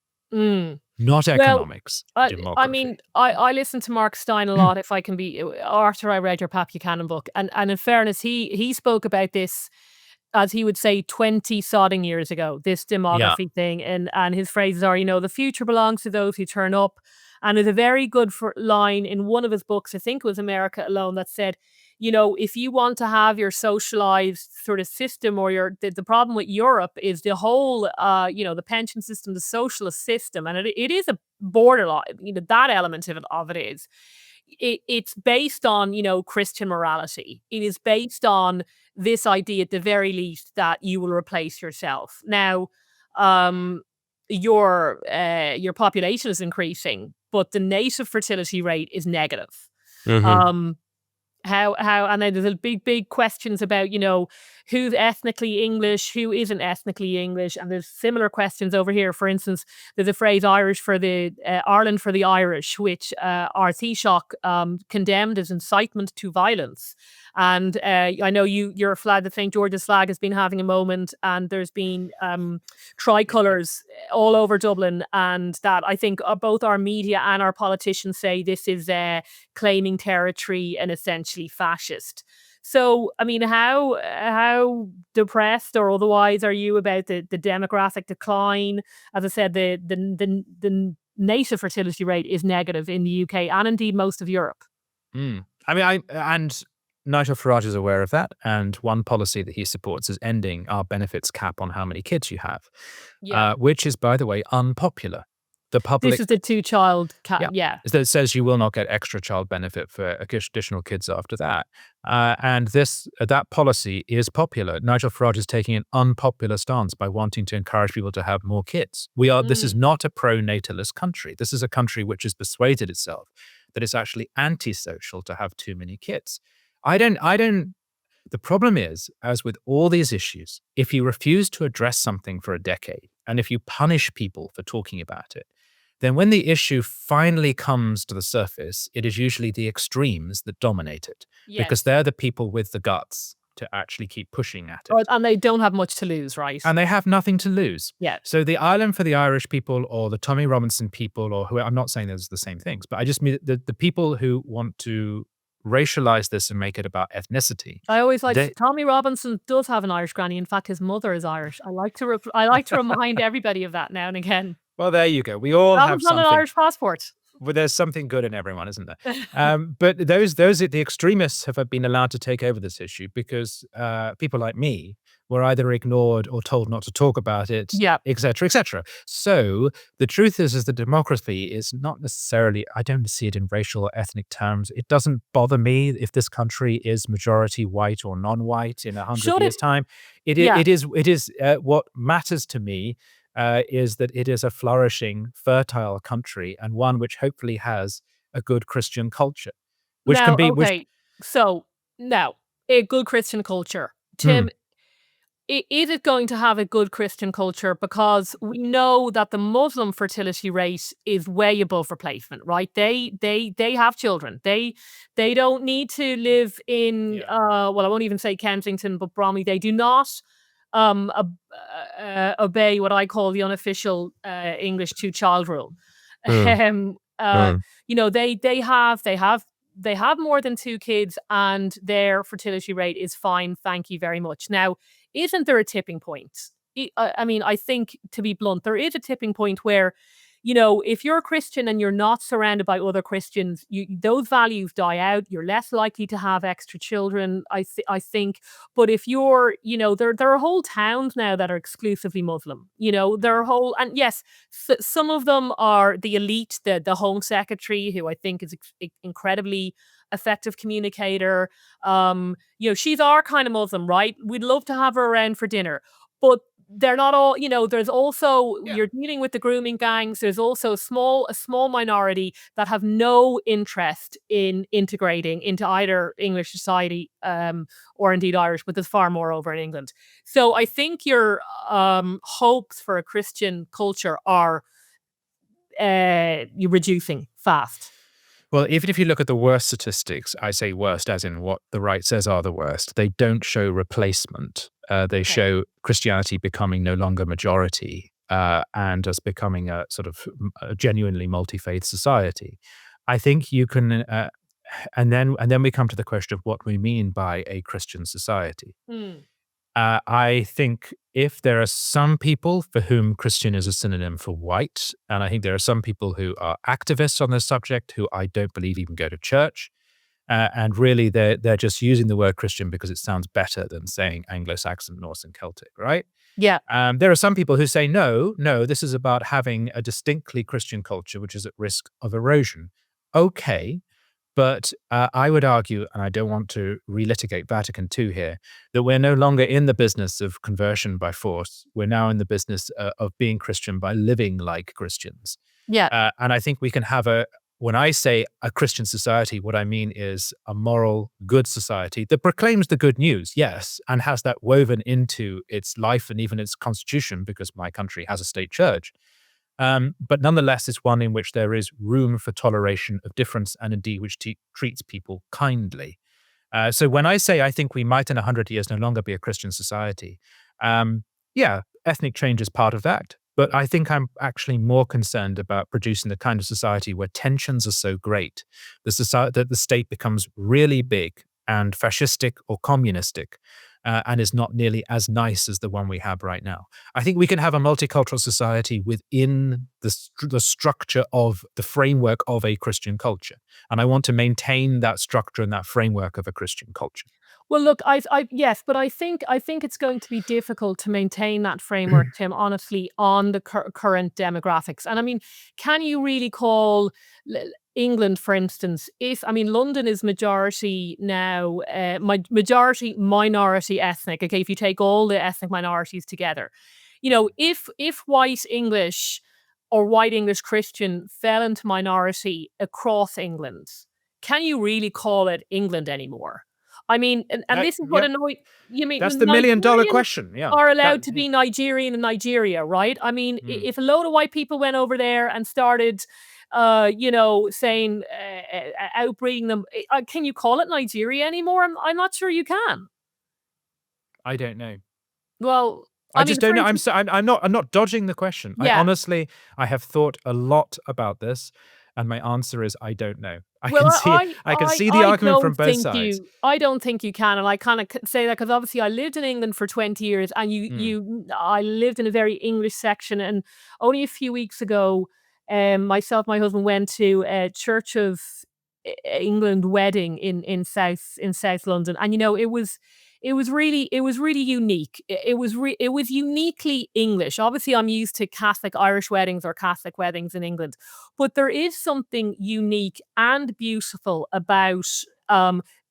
not economics. Demography. I mean, I listen to Mark Stein a lot. If I can be, after I read your Pat Buchanan book, and in fairness, he spoke about this, as he would say, 20 sodding years ago, this demography thing, and his phrases are, the future belongs to those who turn up. And there's a very good line in one of his books, I think it was America Alone, that said, if you want to have your socialized sort of system, or the problem with Europe is the whole, the pension system, the socialist system, and it is a borderline, that element of it is. It's based on, Christian morality. It is based on this idea, at the very least, that you will replace yourself. Now, your population is increasing, but the native fertility rate is negative. How and then there's a big questions about, who's ethnically English, who isn't ethnically English, and there's similar questions over here. For instance, there's a phrase Irish for the Ireland for the Irish, which our Taoiseach condemned as incitement to violence. And I know your flag, the St. George's flag, has been having a moment, and there's been tricolours all over Dublin, and that I think both our media and our politicians say this is claiming territory and essentially fascist. So, I mean, how depressed or otherwise are you about the demographic decline? As I said, the native fertility rate is negative in the UK and indeed most of Europe. I mean, and Nigel Farage is aware of that, and one policy that he supports is ending our benefits cap on how many kids you have, Yeah. which is, by the way, unpopular. The This public, is the two-child yeah, yeah. that says you will not get extra child benefit for additional kids after that. And that policy is popular. Nigel Farage is taking an unpopular stance by wanting to encourage people to have more kids. This is not a pro-natalist country. This is a country which has persuaded itself that it's actually antisocial to have too many kids. The problem is, as with all these issues, if you refuse to address something for a decade, and if you punish people for talking about it, then when the issue finally comes to the surface, it is usually the extremes that dominate it, because Yes. they're the people with the guts to actually keep pushing at it. And they don't have much to lose, right? And they have nothing to lose. Yeah. So the Ireland for the Irish people, or the Tommy Robinson people, or who, I'm not saying those are the same things, but I just mean the people who want to racialize this and make it about ethnicity. I always like Tommy Robinson does have an Irish granny. In fact, his mother is Irish. I like to remind everybody of that now and again. Well, there you go. We all have something. On an Irish passport. Well, there's something good in everyone, isn't there? But the extremists have been allowed to take over this issue because people like me were either ignored or told not to talk about it, et cetera, et cetera. So the truth is that demography is not necessarily, I don't see it in racial or ethnic terms. It doesn't bother me if this country is majority white or non-white in 100 years' time. It is what matters to me is that it is a flourishing, fertile country, and one which hopefully has a good Christian culture. So now, a good Christian culture. Tim, is it going to have a good Christian culture? Because we know that the Muslim fertility rate is way above replacement, right? They have children. They don't need to live in well, I won't even say Kensington, but Bromley. They do not obey what I call the unofficial English two-child rule. You know, they have more than 2 kids, and their fertility rate is fine. Thank you very much. Now, isn't there a tipping point? I mean, I think, to be blunt, there is a tipping point where, you know, if you're a Christian and you're not surrounded by other Christians, those values die out. You're less likely to have extra children, I think. But if you're, you know, there are whole towns now that are exclusively Muslim. You know, there are whole, and yes, some of them are the elite, the Home Secretary, who I think is incredibly effective communicator. You know, she's our kind of Muslim, right? We'd love to have her around for dinner, but they're not all, you know, there's also, you're dealing with the grooming gangs. There's also a small minority that have no interest in integrating into either English society or indeed Irish, but there's far more over in England. So I think your hopes for a Christian culture are reducing fast. Well, even if you look at the worst statistics, I say worst as in what the right says are the worst, they don't show replacement. They show Christianity becoming no longer majority and as becoming a sort of a genuinely multi-faith society. I think you can, and then we come to the question of what we mean by a Christian society. I think if there are some people for whom Christian is a synonym for white, and I think there are some people who are activists on this subject who I don't believe even go to church, and really they're just using the word Christian because it sounds better than saying Anglo-Saxon, Norse, and Celtic, right? Yeah. There are some people who say, no, this is about having a distinctly Christian culture which is at risk of erosion. Okay. But I would argue, and I don't want to relitigate Vatican II here, that we're no longer in the business of conversion by force. We're now in the business of being Christian by living like Christians. Yeah. And I think we can have when I say a Christian society, what I mean is a moral, good society that proclaims the good news, yes, and has that woven into its life and even its constitution, because my country has a state church. But nonetheless, it's one in which there is room for toleration of difference and indeed which treats people kindly. So when I say I think we might in 100 years no longer be a Christian society, ethnic change is part of that. But I think I'm actually more concerned about producing the kind of society where tensions are so great, that the state becomes really big and fascistic or communistic, and is not nearly as nice as the one we have right now. I think we can have a multicultural society within the structure of the framework of a Christian culture. And I want to maintain that structure and that framework of a Christian culture. Well, look, yes, but I think it's going to be difficult to maintain that framework, Tim, honestly, on the current demographics. And I mean, can you really call England, for instance, London is majority now, majority minority ethnic. Okay, if you take all the ethnic minorities together, if white English or white English Christian fell into minority across England, can you really call it England anymore? I mean, and this is what annoys me. That's the $1,000,000 question. Yeah, are allowed to be Nigerian in Nigeria, right? I mean, if a load of white people went over there and started, saying, outbreeding them, can you call it Nigeria anymore? I'm not sure you can. I don't know. Well, I just don't know. I'm not dodging the question. Yeah. I honestly have thought a lot about this, and my answer is I don't know. I can see the argument from both sides. I don't think you can, and I kind of say that because obviously I lived in England for 20 years, and I lived in a very English section, and only a few weeks ago, myself, my husband went to a Church of England wedding in South London, and it was really unique. It was uniquely English. Obviously, I'm used to Catholic Irish weddings or Catholic weddings in England, but there is something unique and beautiful about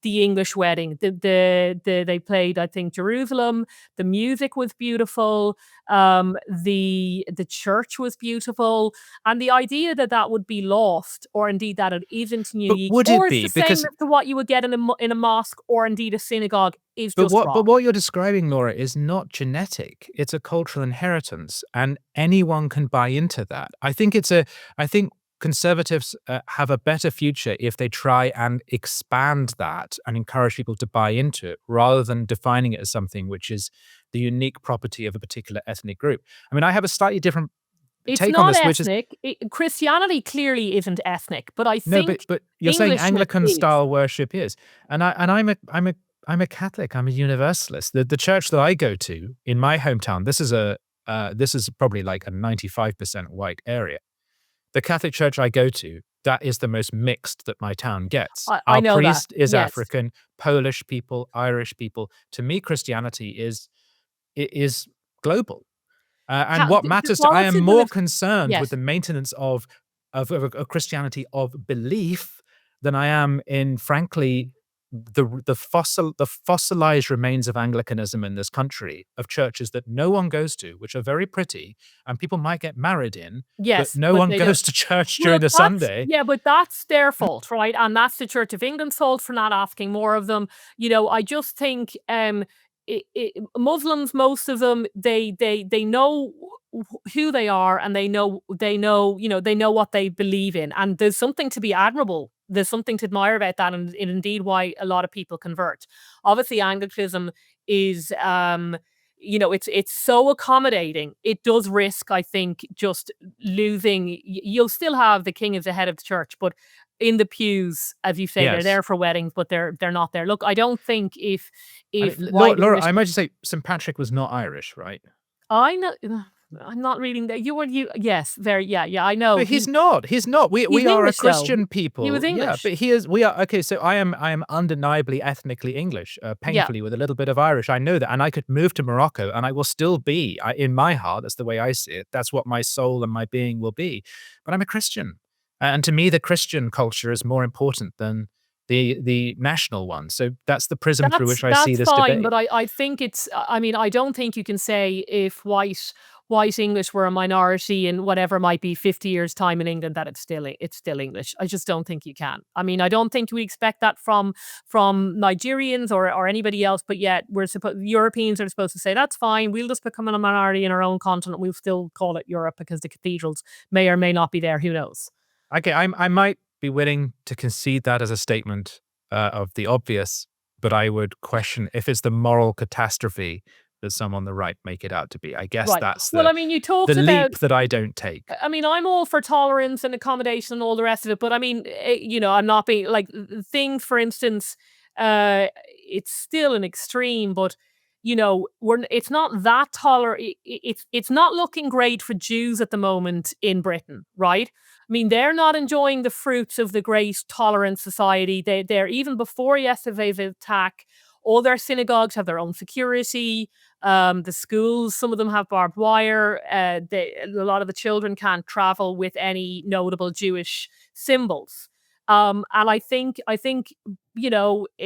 the English wedding. They played, I think, Jerusalem. The music was beautiful. The church was beautiful, and the idea that would be lost, or indeed that it isn't unique, would or it be? it's the same to what you would get in a mosque or indeed a synagogue, is just wrong. But what you're describing, Laura, is not genetic. It's a cultural inheritance, and anyone can buy into that. I think conservatives have a better future if they try and expand that and encourage people to buy into it, rather than defining it as something which is the unique property of a particular ethnic group. I mean, I have a slightly different take on this, which is Christianity clearly isn't ethnic, but I think but you're saying Anglican style worship is, and I'm a Catholic. I'm a Universalist. The church that I go to in my hometown, this is probably like a 95% white area. The Catholic church I go to, that is the most mixed that my town gets. I know our priest that. is Yes. African, Polish people, Irish people. To me, Christianity is global. And what matters I am more concerned with the maintenance of a Christianity of belief than I am in, frankly, the fossilized remains of Anglicanism in this country, of churches that no one goes to, which are very pretty and people might get married in, yes, but no one goes to church during the Sunday. Yeah, but that's their fault, right? And that's the Church of England's fault for not asking more of them. I just think Muslims, most of them, they know who they are, and they know what they believe in, and there's something to be admirable. There's something to admire about that, and indeed why a lot of people convert. Obviously, Anglicanism is it's so accommodating. It does risk, I think, just losing. You'll still have the king as the head of the church, but in the pews, as you say, they're there for weddings, but they're not there. Look, I don't think if Laura, I might just say St. Patrick was not Irish, right? I know. I'm not reading that. Yes, very. Yeah, I know. But he's not. We are a Christian people. He was English. Yeah, but we are okay. So I am undeniably ethnically English, painfully with a little bit of Irish. I know that, and I could move to Morocco, and I will still be in my heart. That's the way I see it. That's what my soul and my being will be. But I'm a Christian, and to me, the Christian culture is more important than the national one. So that's the prism through which I see this debate. But I think it's. I mean, I don't think you can say if white English were a minority in whatever might be 50 years' time in England that it's still English. I just don't think you can. I mean, I don't think we expect that from Nigerians or anybody else. But yet, Europeans are supposed to say that's fine. We'll just become a minority in our own continent. We'll still call it Europe because the cathedrals may or may not be there. Who knows? Okay, I might be willing to concede that as a statement of the obvious, but I would question if it's the moral catastrophe that some on the right make it out to be. I guess that's the leap that I don't take. I mean, I'm all for tolerance and accommodation and all the rest of it, but I mean, I'm not being like things, for instance, it's still an extreme, but it's not that tolerant. It's not looking great for Jews at the moment in Britain, right? I mean, they're not enjoying the fruits of the great tolerant society. They're even before yesterday's attack. All their synagogues have their own security. The schools, some of them have barbed wire. A lot of the children can't travel with any notable Jewish symbols. And I think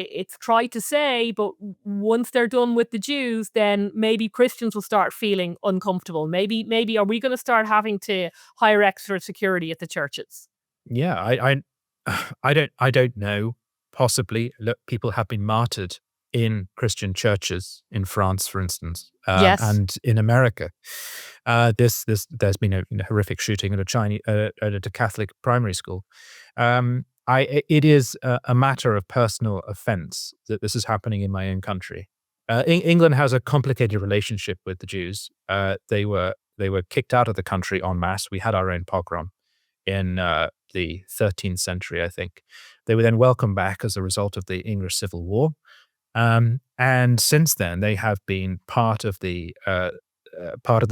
it's tried to say, but once they're done with the Jews, then maybe Christians will start feeling uncomfortable. Maybe are we going to start having to hire extra security at the churches? Yeah, I don't know. Possibly, look, people have been martyred in Christian churches in France, for instance, Yes. and in America. There's been a horrific shooting at a Catholic primary school. It is a matter of personal offense that this is happening in my own country. England has a complicated relationship with the Jews. They were kicked out of the country en masse. We had our own pogrom in the 13th century, I think. They were then welcomed back as a result of the English Civil War. And since then, they have been part of the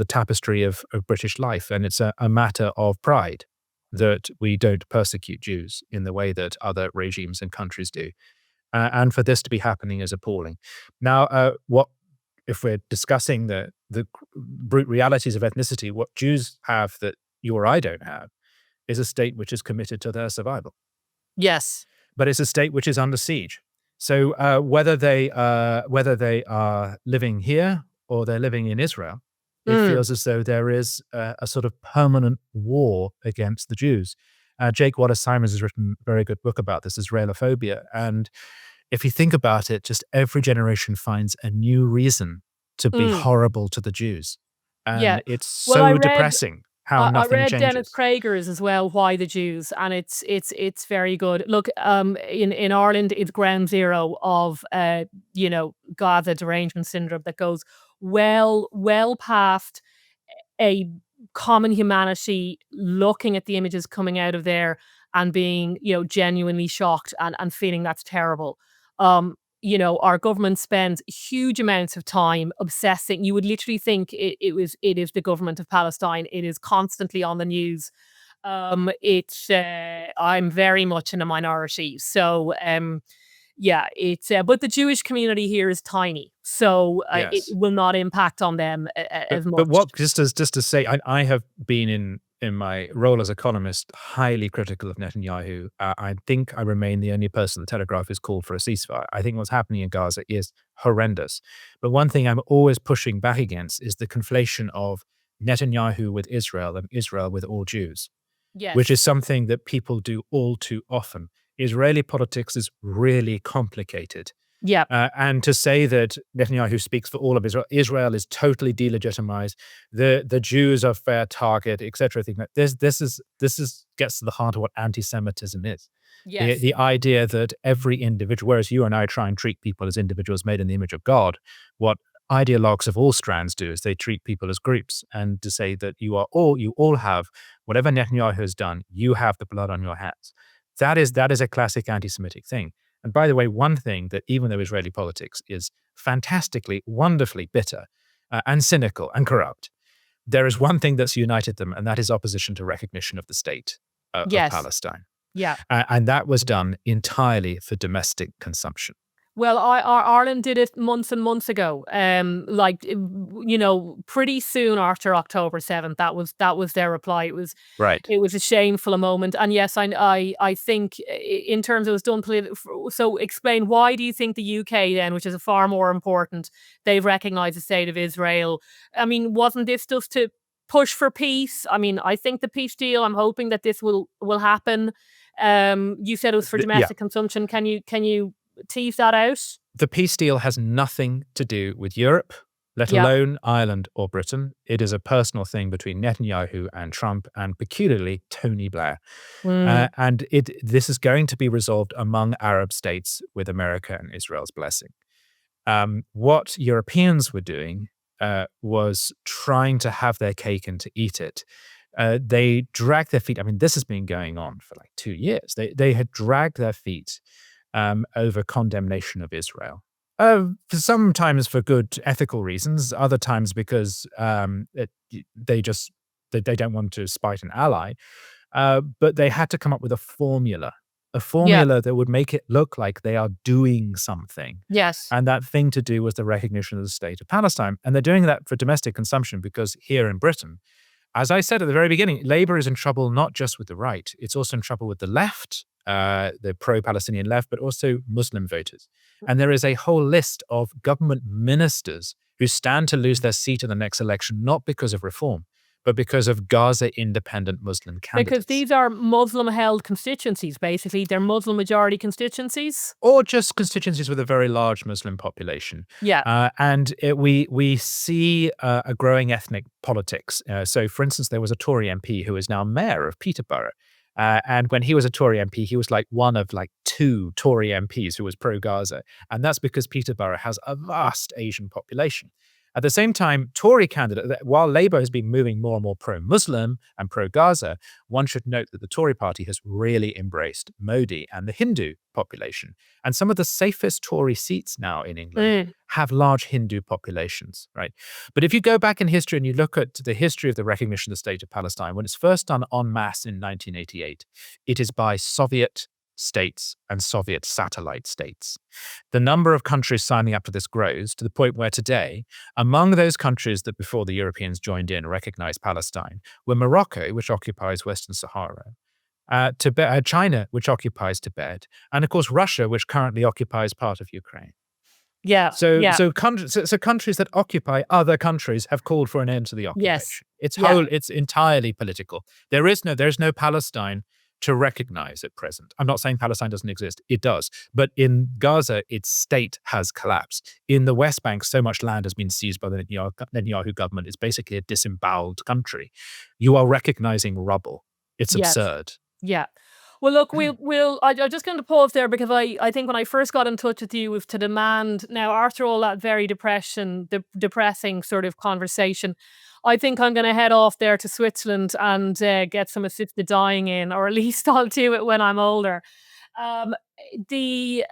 tapestry of British life. And it's a matter of pride that we don't persecute Jews in the way that other regimes and countries do. And for this to be happening is appalling. Now, if we're discussing the brute realities of ethnicity, what Jews have that you or I don't have is a state which is committed to their survival. Yes. But it's a state which is under siege. So whether they are living here or they're living in Israel, it feels as though there is a sort of permanent war against the Jews. Jake Wallace-Simons has written a very good book about this, Israelophobia. And if you think about it, just every generation finds a new reason to be horrible to the Jews. And it's so depressing how I nothing read changes. Dennis Prager's as well, Why the Jews, and it's very good. Look, in Ireland, it's ground zero of Gaza derangement syndrome that goes well past a common humanity looking at the images coming out of there and being genuinely shocked and feeling that's terrible. Our government spends huge amounts of time obsessing. You would literally think it is the government of Palestine. It is constantly on the news. I'm very much in a minority. So, but the Jewish community here is tiny. So it will not impact on them as much. But what, just to say, I have been in my role as economist, highly critical of Netanyahu. I think I remain the only person the Telegraph has called for a ceasefire. I think what's happening in Gaza is horrendous. But one thing I'm always pushing back against is the conflation of Netanyahu with Israel and Israel with all Jews, which is something that people do all too often. Israeli politics is really complicated. Yeah. And to say that Netanyahu speaks for all of Israel, Israel is totally delegitimized. The Jews are fair target, etc. This gets to the heart of what anti-Semitism is. Yes. The idea that every individual, whereas you and I try and treat people as individuals made in the image of God, what ideologues of all strands do is they treat people as groups, and to say that you all have whatever Netanyahu has done, you have the blood on your hands. That is a classic anti-Semitic thing. And by the way, one thing that even though Israeli politics is fantastically, wonderfully bitter and cynical and corrupt, there is one thing that's united them, and that is opposition to recognition of the state of Palestine. Yeah. And that was done entirely for domestic consumption. Well, Ireland did it months and months ago. Pretty soon after October 7th, that was their reply. It was right. It was a shameful moment. And yes, I think in terms of it was done politically. So explain, why do you think the UK then, which is far more important, they've recognised the state of Israel? I mean, wasn't this just to push for peace? I mean, I think the peace deal, I'm hoping that this will happen. You said it was for domestic consumption. Can you tease that out? The peace deal has nothing to do with Europe, let alone Ireland or Britain. It is a personal thing between Netanyahu and Trump, and peculiarly Tony Blair. And this is going to be resolved among Arab states with America and Israel's blessing. What Europeans were doing was trying to have their cake and to eat it. They dragged their feet. I mean, this has been going on for like 2 years. They had dragged their feet over condemnation of Israel. Sometimes for good ethical reasons, other times because they don't want to spite an ally. But they had to come up with a formula Yeah. that would make it look like they are doing something. Yes. And that thing to do was the recognition of the state of Palestine. And they're doing that for domestic consumption because here in Britain, as I said at the very beginning, Labour is in trouble not just with the right, it's also in trouble with the left, the pro-Palestinian left, but also Muslim voters. And there is a whole list of government ministers who stand to lose their seat in the next election, not because of reform, but because of Gaza independent Muslim candidates. Because these are Muslim-held constituencies, basically. They're Muslim-majority constituencies. Or just constituencies with a very large Muslim population. Yeah. And we see a growing ethnic politics. So, for instance, there was a Tory MP who is now mayor of Peterborough. And when he was a Tory MP, he was like one of like 2 Tory MPs who was pro-Gaza. And that's because Peterborough has a vast Asian population. At the same time, Tory candidate, while Labour has been moving more and more pro-Muslim and pro-Gaza, one should note that the Tory party has really embraced Modi and the Hindu population. And some of the safest Tory seats now in England have large Hindu populations, right? But if you go back in history and you look at the history of the recognition of the state of Palestine, when it's first done en masse in 1988, it is by Soviet states and Soviet satellite states. The number of countries signing up to this grows to the point where today, among those countries that before the Europeans joined in recognized Palestine, were Morocco, which occupies Western Sahara, China, which occupies Tibet, and of course Russia, which currently occupies part of Ukraine. Yeah. So countries that occupy other countries have called for an end to the occupation. Yes. It's entirely political. There's no Palestine to recognize at present. I'm not saying Palestine doesn't exist. It does. But in Gaza, its state has collapsed. In the West Bank, so much land has been seized by the Netanyahu government. It's basically a disemboweled country. You are recognizing rubble. It's absurd. Yeah. Well, look, I'm just going to pause there because I think when I first got in touch with you was to demand, now after all that very depressing sort of conversation, I think I'm going to head off there to Switzerland and get some assisted dying in, or at least I'll do it when I'm older. The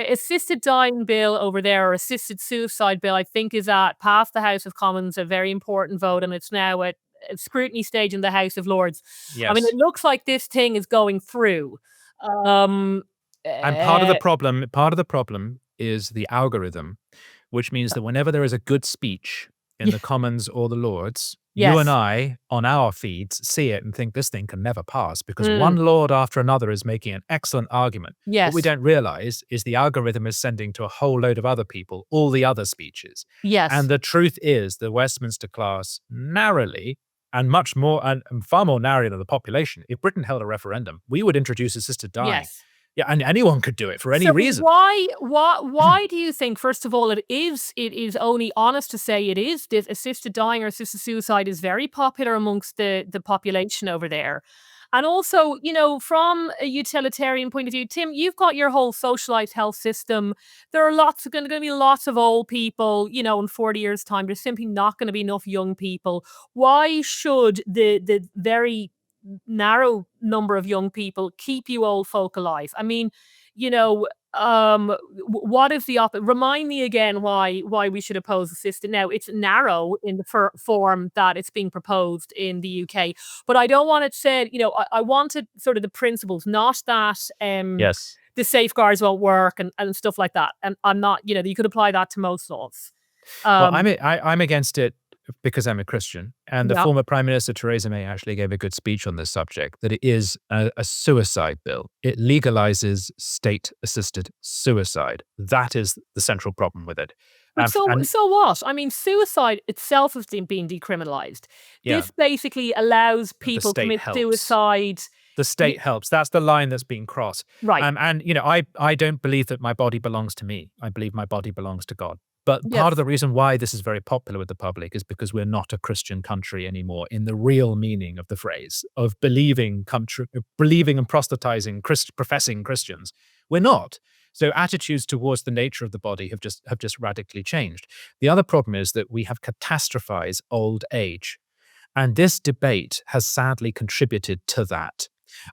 assisted dying bill over there, or assisted suicide bill, I think is past the House of Commons, a very important vote, and it's now at scrutiny stage in the House of Lords. Yes. I mean, it looks like this thing is going through. And part of the problem is the algorithm, which means that whenever there is a good speech in the Commons or the Lords, you and I, on our feeds, see it and think this thing can never pass because one Lord after another is making an excellent argument. What we don't realize is the algorithm is sending to a whole load of other people all the other speeches. And the truth is the Westminster class narrowly, and much more, and far more narrowly than the population, if Britain held a referendum, we would introduce assisted dying. Yeah, and anyone could do it for any reason. Why do you think, first of all, it is only honest to say it is, this assisted dying or assisted suicide is very popular amongst the population over there? And also, you know, from a utilitarian point of view, Tim, you've got your whole socialized health system. There are going to be lots of old people, you know, in 40 years' time. There's simply not going to be enough young people. Why should the very narrow number of young people keep you old folk alive? I mean, you know, what is the remind me again why we should oppose assisted. Now it's narrow in the form that it's being proposed in the UK, but I don't want it said, you know, I wanted sort of the principles, not that the safeguards won't work and stuff like that. And I'm not, you know, you could apply that to most laws. Well, I'm against it because I'm a Christian, and the former Prime Minister Theresa May actually gave a good speech on this subject, that it is a suicide bill. It legalizes state-assisted suicide. That is the central problem with it. So what? I mean, suicide itself has been decriminalized. This basically allows people to commit suicide. The state helps. That's the line that's being crossed. Right. And, you know, I don't believe that my body belongs to me. I believe my body belongs to God. But part of the reason why this is very popular with the public is because we're not a Christian country anymore in the real meaning of the phrase, of believing and proselytizing, professing Christians. We're not. So attitudes towards the nature of the body have just radically changed. The other problem is that we have catastrophized old age. And this debate has sadly contributed to that.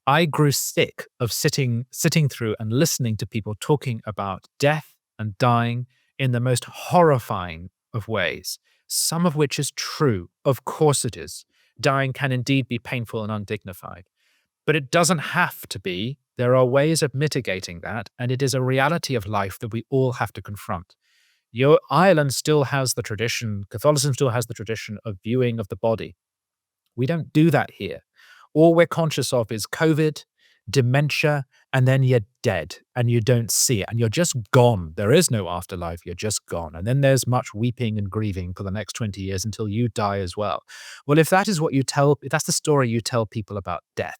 I grew sick of sitting through and listening to people talking about death and dying in the most horrifying of ways, some of which is true. Of course it is. Dying can indeed be painful and undignified, but it doesn't have to be. There are ways of mitigating that, and it is a reality of life that we all have to confront. Ireland still has the tradition, Catholicism still has the tradition of viewing of the body. We don't do that here. All we're conscious of is COVID, dementia, and then you're dead and you don't see it and you're just gone. There is no afterlife. You're just gone. And then there's much weeping and grieving for the next 20 years until you die as well. Well, if that is if that's the story you tell people about death,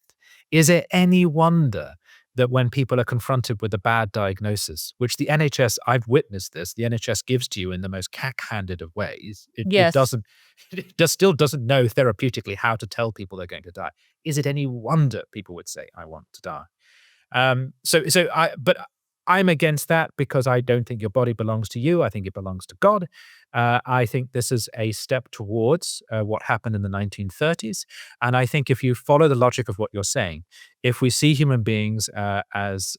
is it any wonder that when people are confronted with a bad diagnosis, which the NHS, I've witnessed this, the NHS gives to you in the most cack-handed of ways, it still doesn't know therapeutically how to tell people they're going to die. Is it any wonder people would say, I want to die? But I'm against that because I don't think your body belongs to you. I think it belongs to God. I think this is a step towards what happened in the 1930s. And I think if you follow the logic of what you're saying, if we see human beings as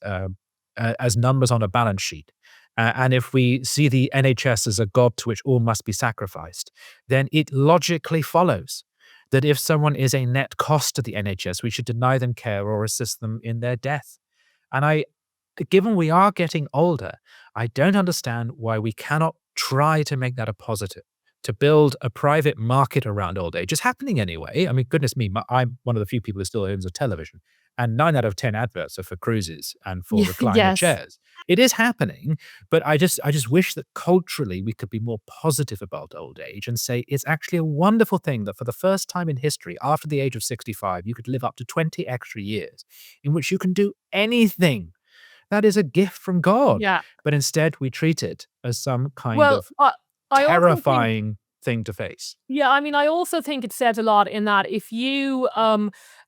numbers on a balance sheet, and if we see the NHS as a god to which all must be sacrificed, then it logically follows that if someone is a net cost to the NHS, we should deny them care or assist them in their death. And given we are getting older, I don't understand why we cannot try to make that a positive, to build a private market around old age. It's happening anyway. I mean, goodness me, I'm one of the few people who still owns a television, and 9 out of 10 adverts are for cruises and for recliner Yes. chairs. It is happening, but I just wish that culturally we could be more positive about old age and say it's actually a wonderful thing that for the first time in history, after the age of 65, you could live up to 20 extra years in which you can do anything. That is a gift from God. Yeah. But instead we treat it as some kind Well, of I also think, terrifying thing to face. yeah, I mean, I also think it says a lot in that if you,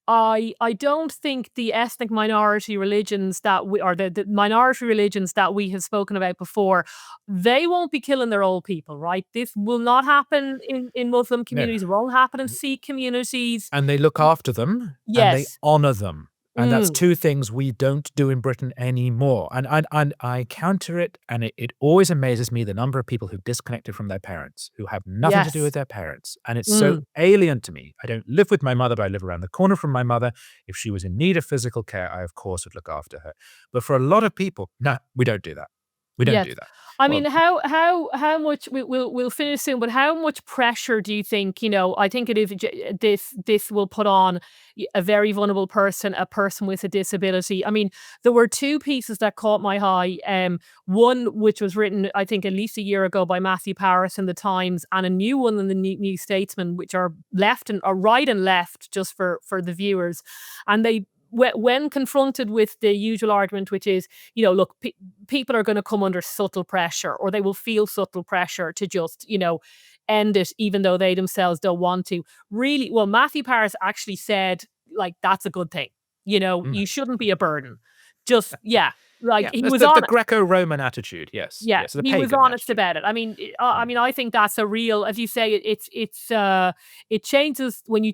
I don't think the ethnic minority religions that the minority religions that we have spoken about before, they won't be killing their old people, right? This will not happen in Muslim communities. It won't happen in Sikh communities. And they look after them and they Yes. honor them. And that's Mm. two things we don't do in Britain anymore. And I counter it, and it always amazes me the number of people who've disconnected from their parents, who have nothing to do Yes. with their parents. And it's so alien to me. I don't live with my mother, but I live around the corner from my mother. If she was in need of physical care, I, of course, would look after her. But for a lot of people, no, we don't do that. We don't Yes. do that. I mean, how much we'll finish soon, but how much pressure do you think, I think it is this will put on a very vulnerable person, a person with a disability. I mean, there were 2 pieces that caught my eye. One which was written, I think, at least a year ago by Matthew Paris in the Times, and a new one in the New Statesman, which are right and left, just for the viewers. And they, when confronted with the usual argument, which is, look, people are going to come under subtle pressure, or they will feel subtle pressure to just, end it, even though they themselves don't want to. Really, well, Matthew Paris actually said, like, that's a good thing. You shouldn't be a burden. Just, he was the honest. Greco-Roman attitude, yes. Yeah, Yes, the he was pagan honest attitude. about it. I mean, I think that's a real, as you say, it changes when you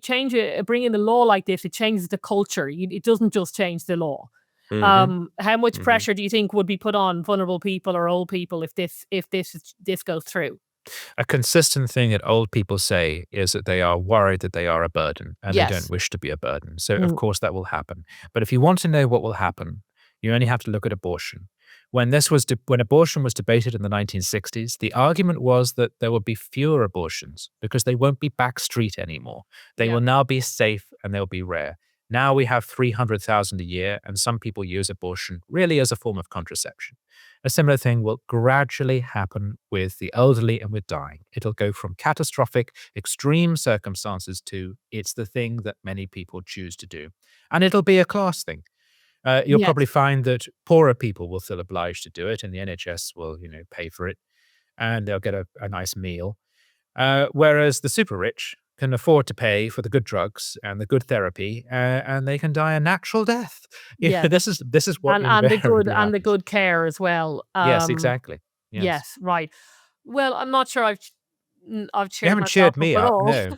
bring in a law like this. It changes the culture. It doesn't just change the law. How much pressure do you think would be put on vulnerable people or old people if this goes through? A consistent thing that old people say is that they are worried that they are a burden and they don't wish to be a burden. So, of course, that will happen. But if you want to know what will happen, you only have to look at abortion. When abortion was debated in the 1960s, the argument was that there would be fewer abortions because they won't be backstreet anymore. They will now be safe and they'll be rare. Now we have 300,000 a year, and some people use abortion really as a form of contraception. A similar thing will gradually happen with the elderly and with dying. It'll go from catastrophic, extreme circumstances to it's the thing that many people choose to do. And it'll be a class thing. You'll probably find that poorer people will feel obliged to do it, and the NHS will, pay for it, and they'll get a nice meal. Whereas the super rich can afford to pay for the good drugs and the good therapy, and they can die a natural death. Yeah. This is what and invariably the good care as well. Yes, exactly. Yes, right. Well, I'm not sure I've You cheered haven't myself cheered me up at up, all. no.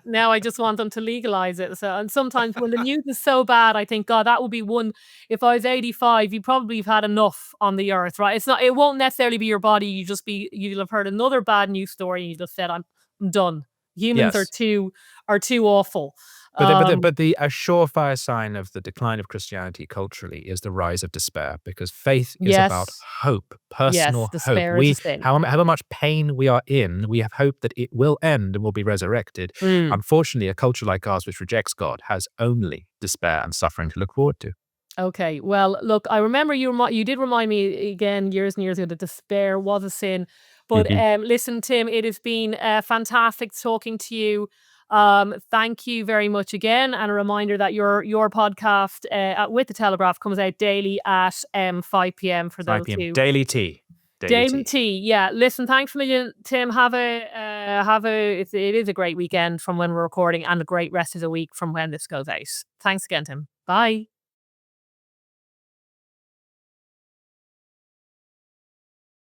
now I just want them to legalize it. So, and sometimes when the news is so bad, I think, God, that would be one. If I was 85, you probably have had enough on the earth, right? It's not. It won't necessarily be your body. You'll have heard another bad news story, and you just said, I'm done. Humans Yes. are too awful. But a surefire sign of the decline of Christianity culturally is the rise of despair, because faith is about Yes, hope, personal hope. despair is a sin. However much pain we are in, we have hope that it will end and will be resurrected. Unfortunately, a culture like ours, which rejects God, has only despair and suffering to look forward to. Okay, well, look, I remember you did remind me again years and years ago that despair was a sin. But listen, Tim, it has been fantastic talking to you. Thank you very much again, and a reminder that your podcast with the Telegraph comes out daily at 5 p.m. for those 5 p.m. who Daily tea. Daily tea. Yeah, listen, thanks a million, Tim. It is a great weekend from when we're recording, and a great rest of the week from when this goes out. Thanks again, Tim. Bye.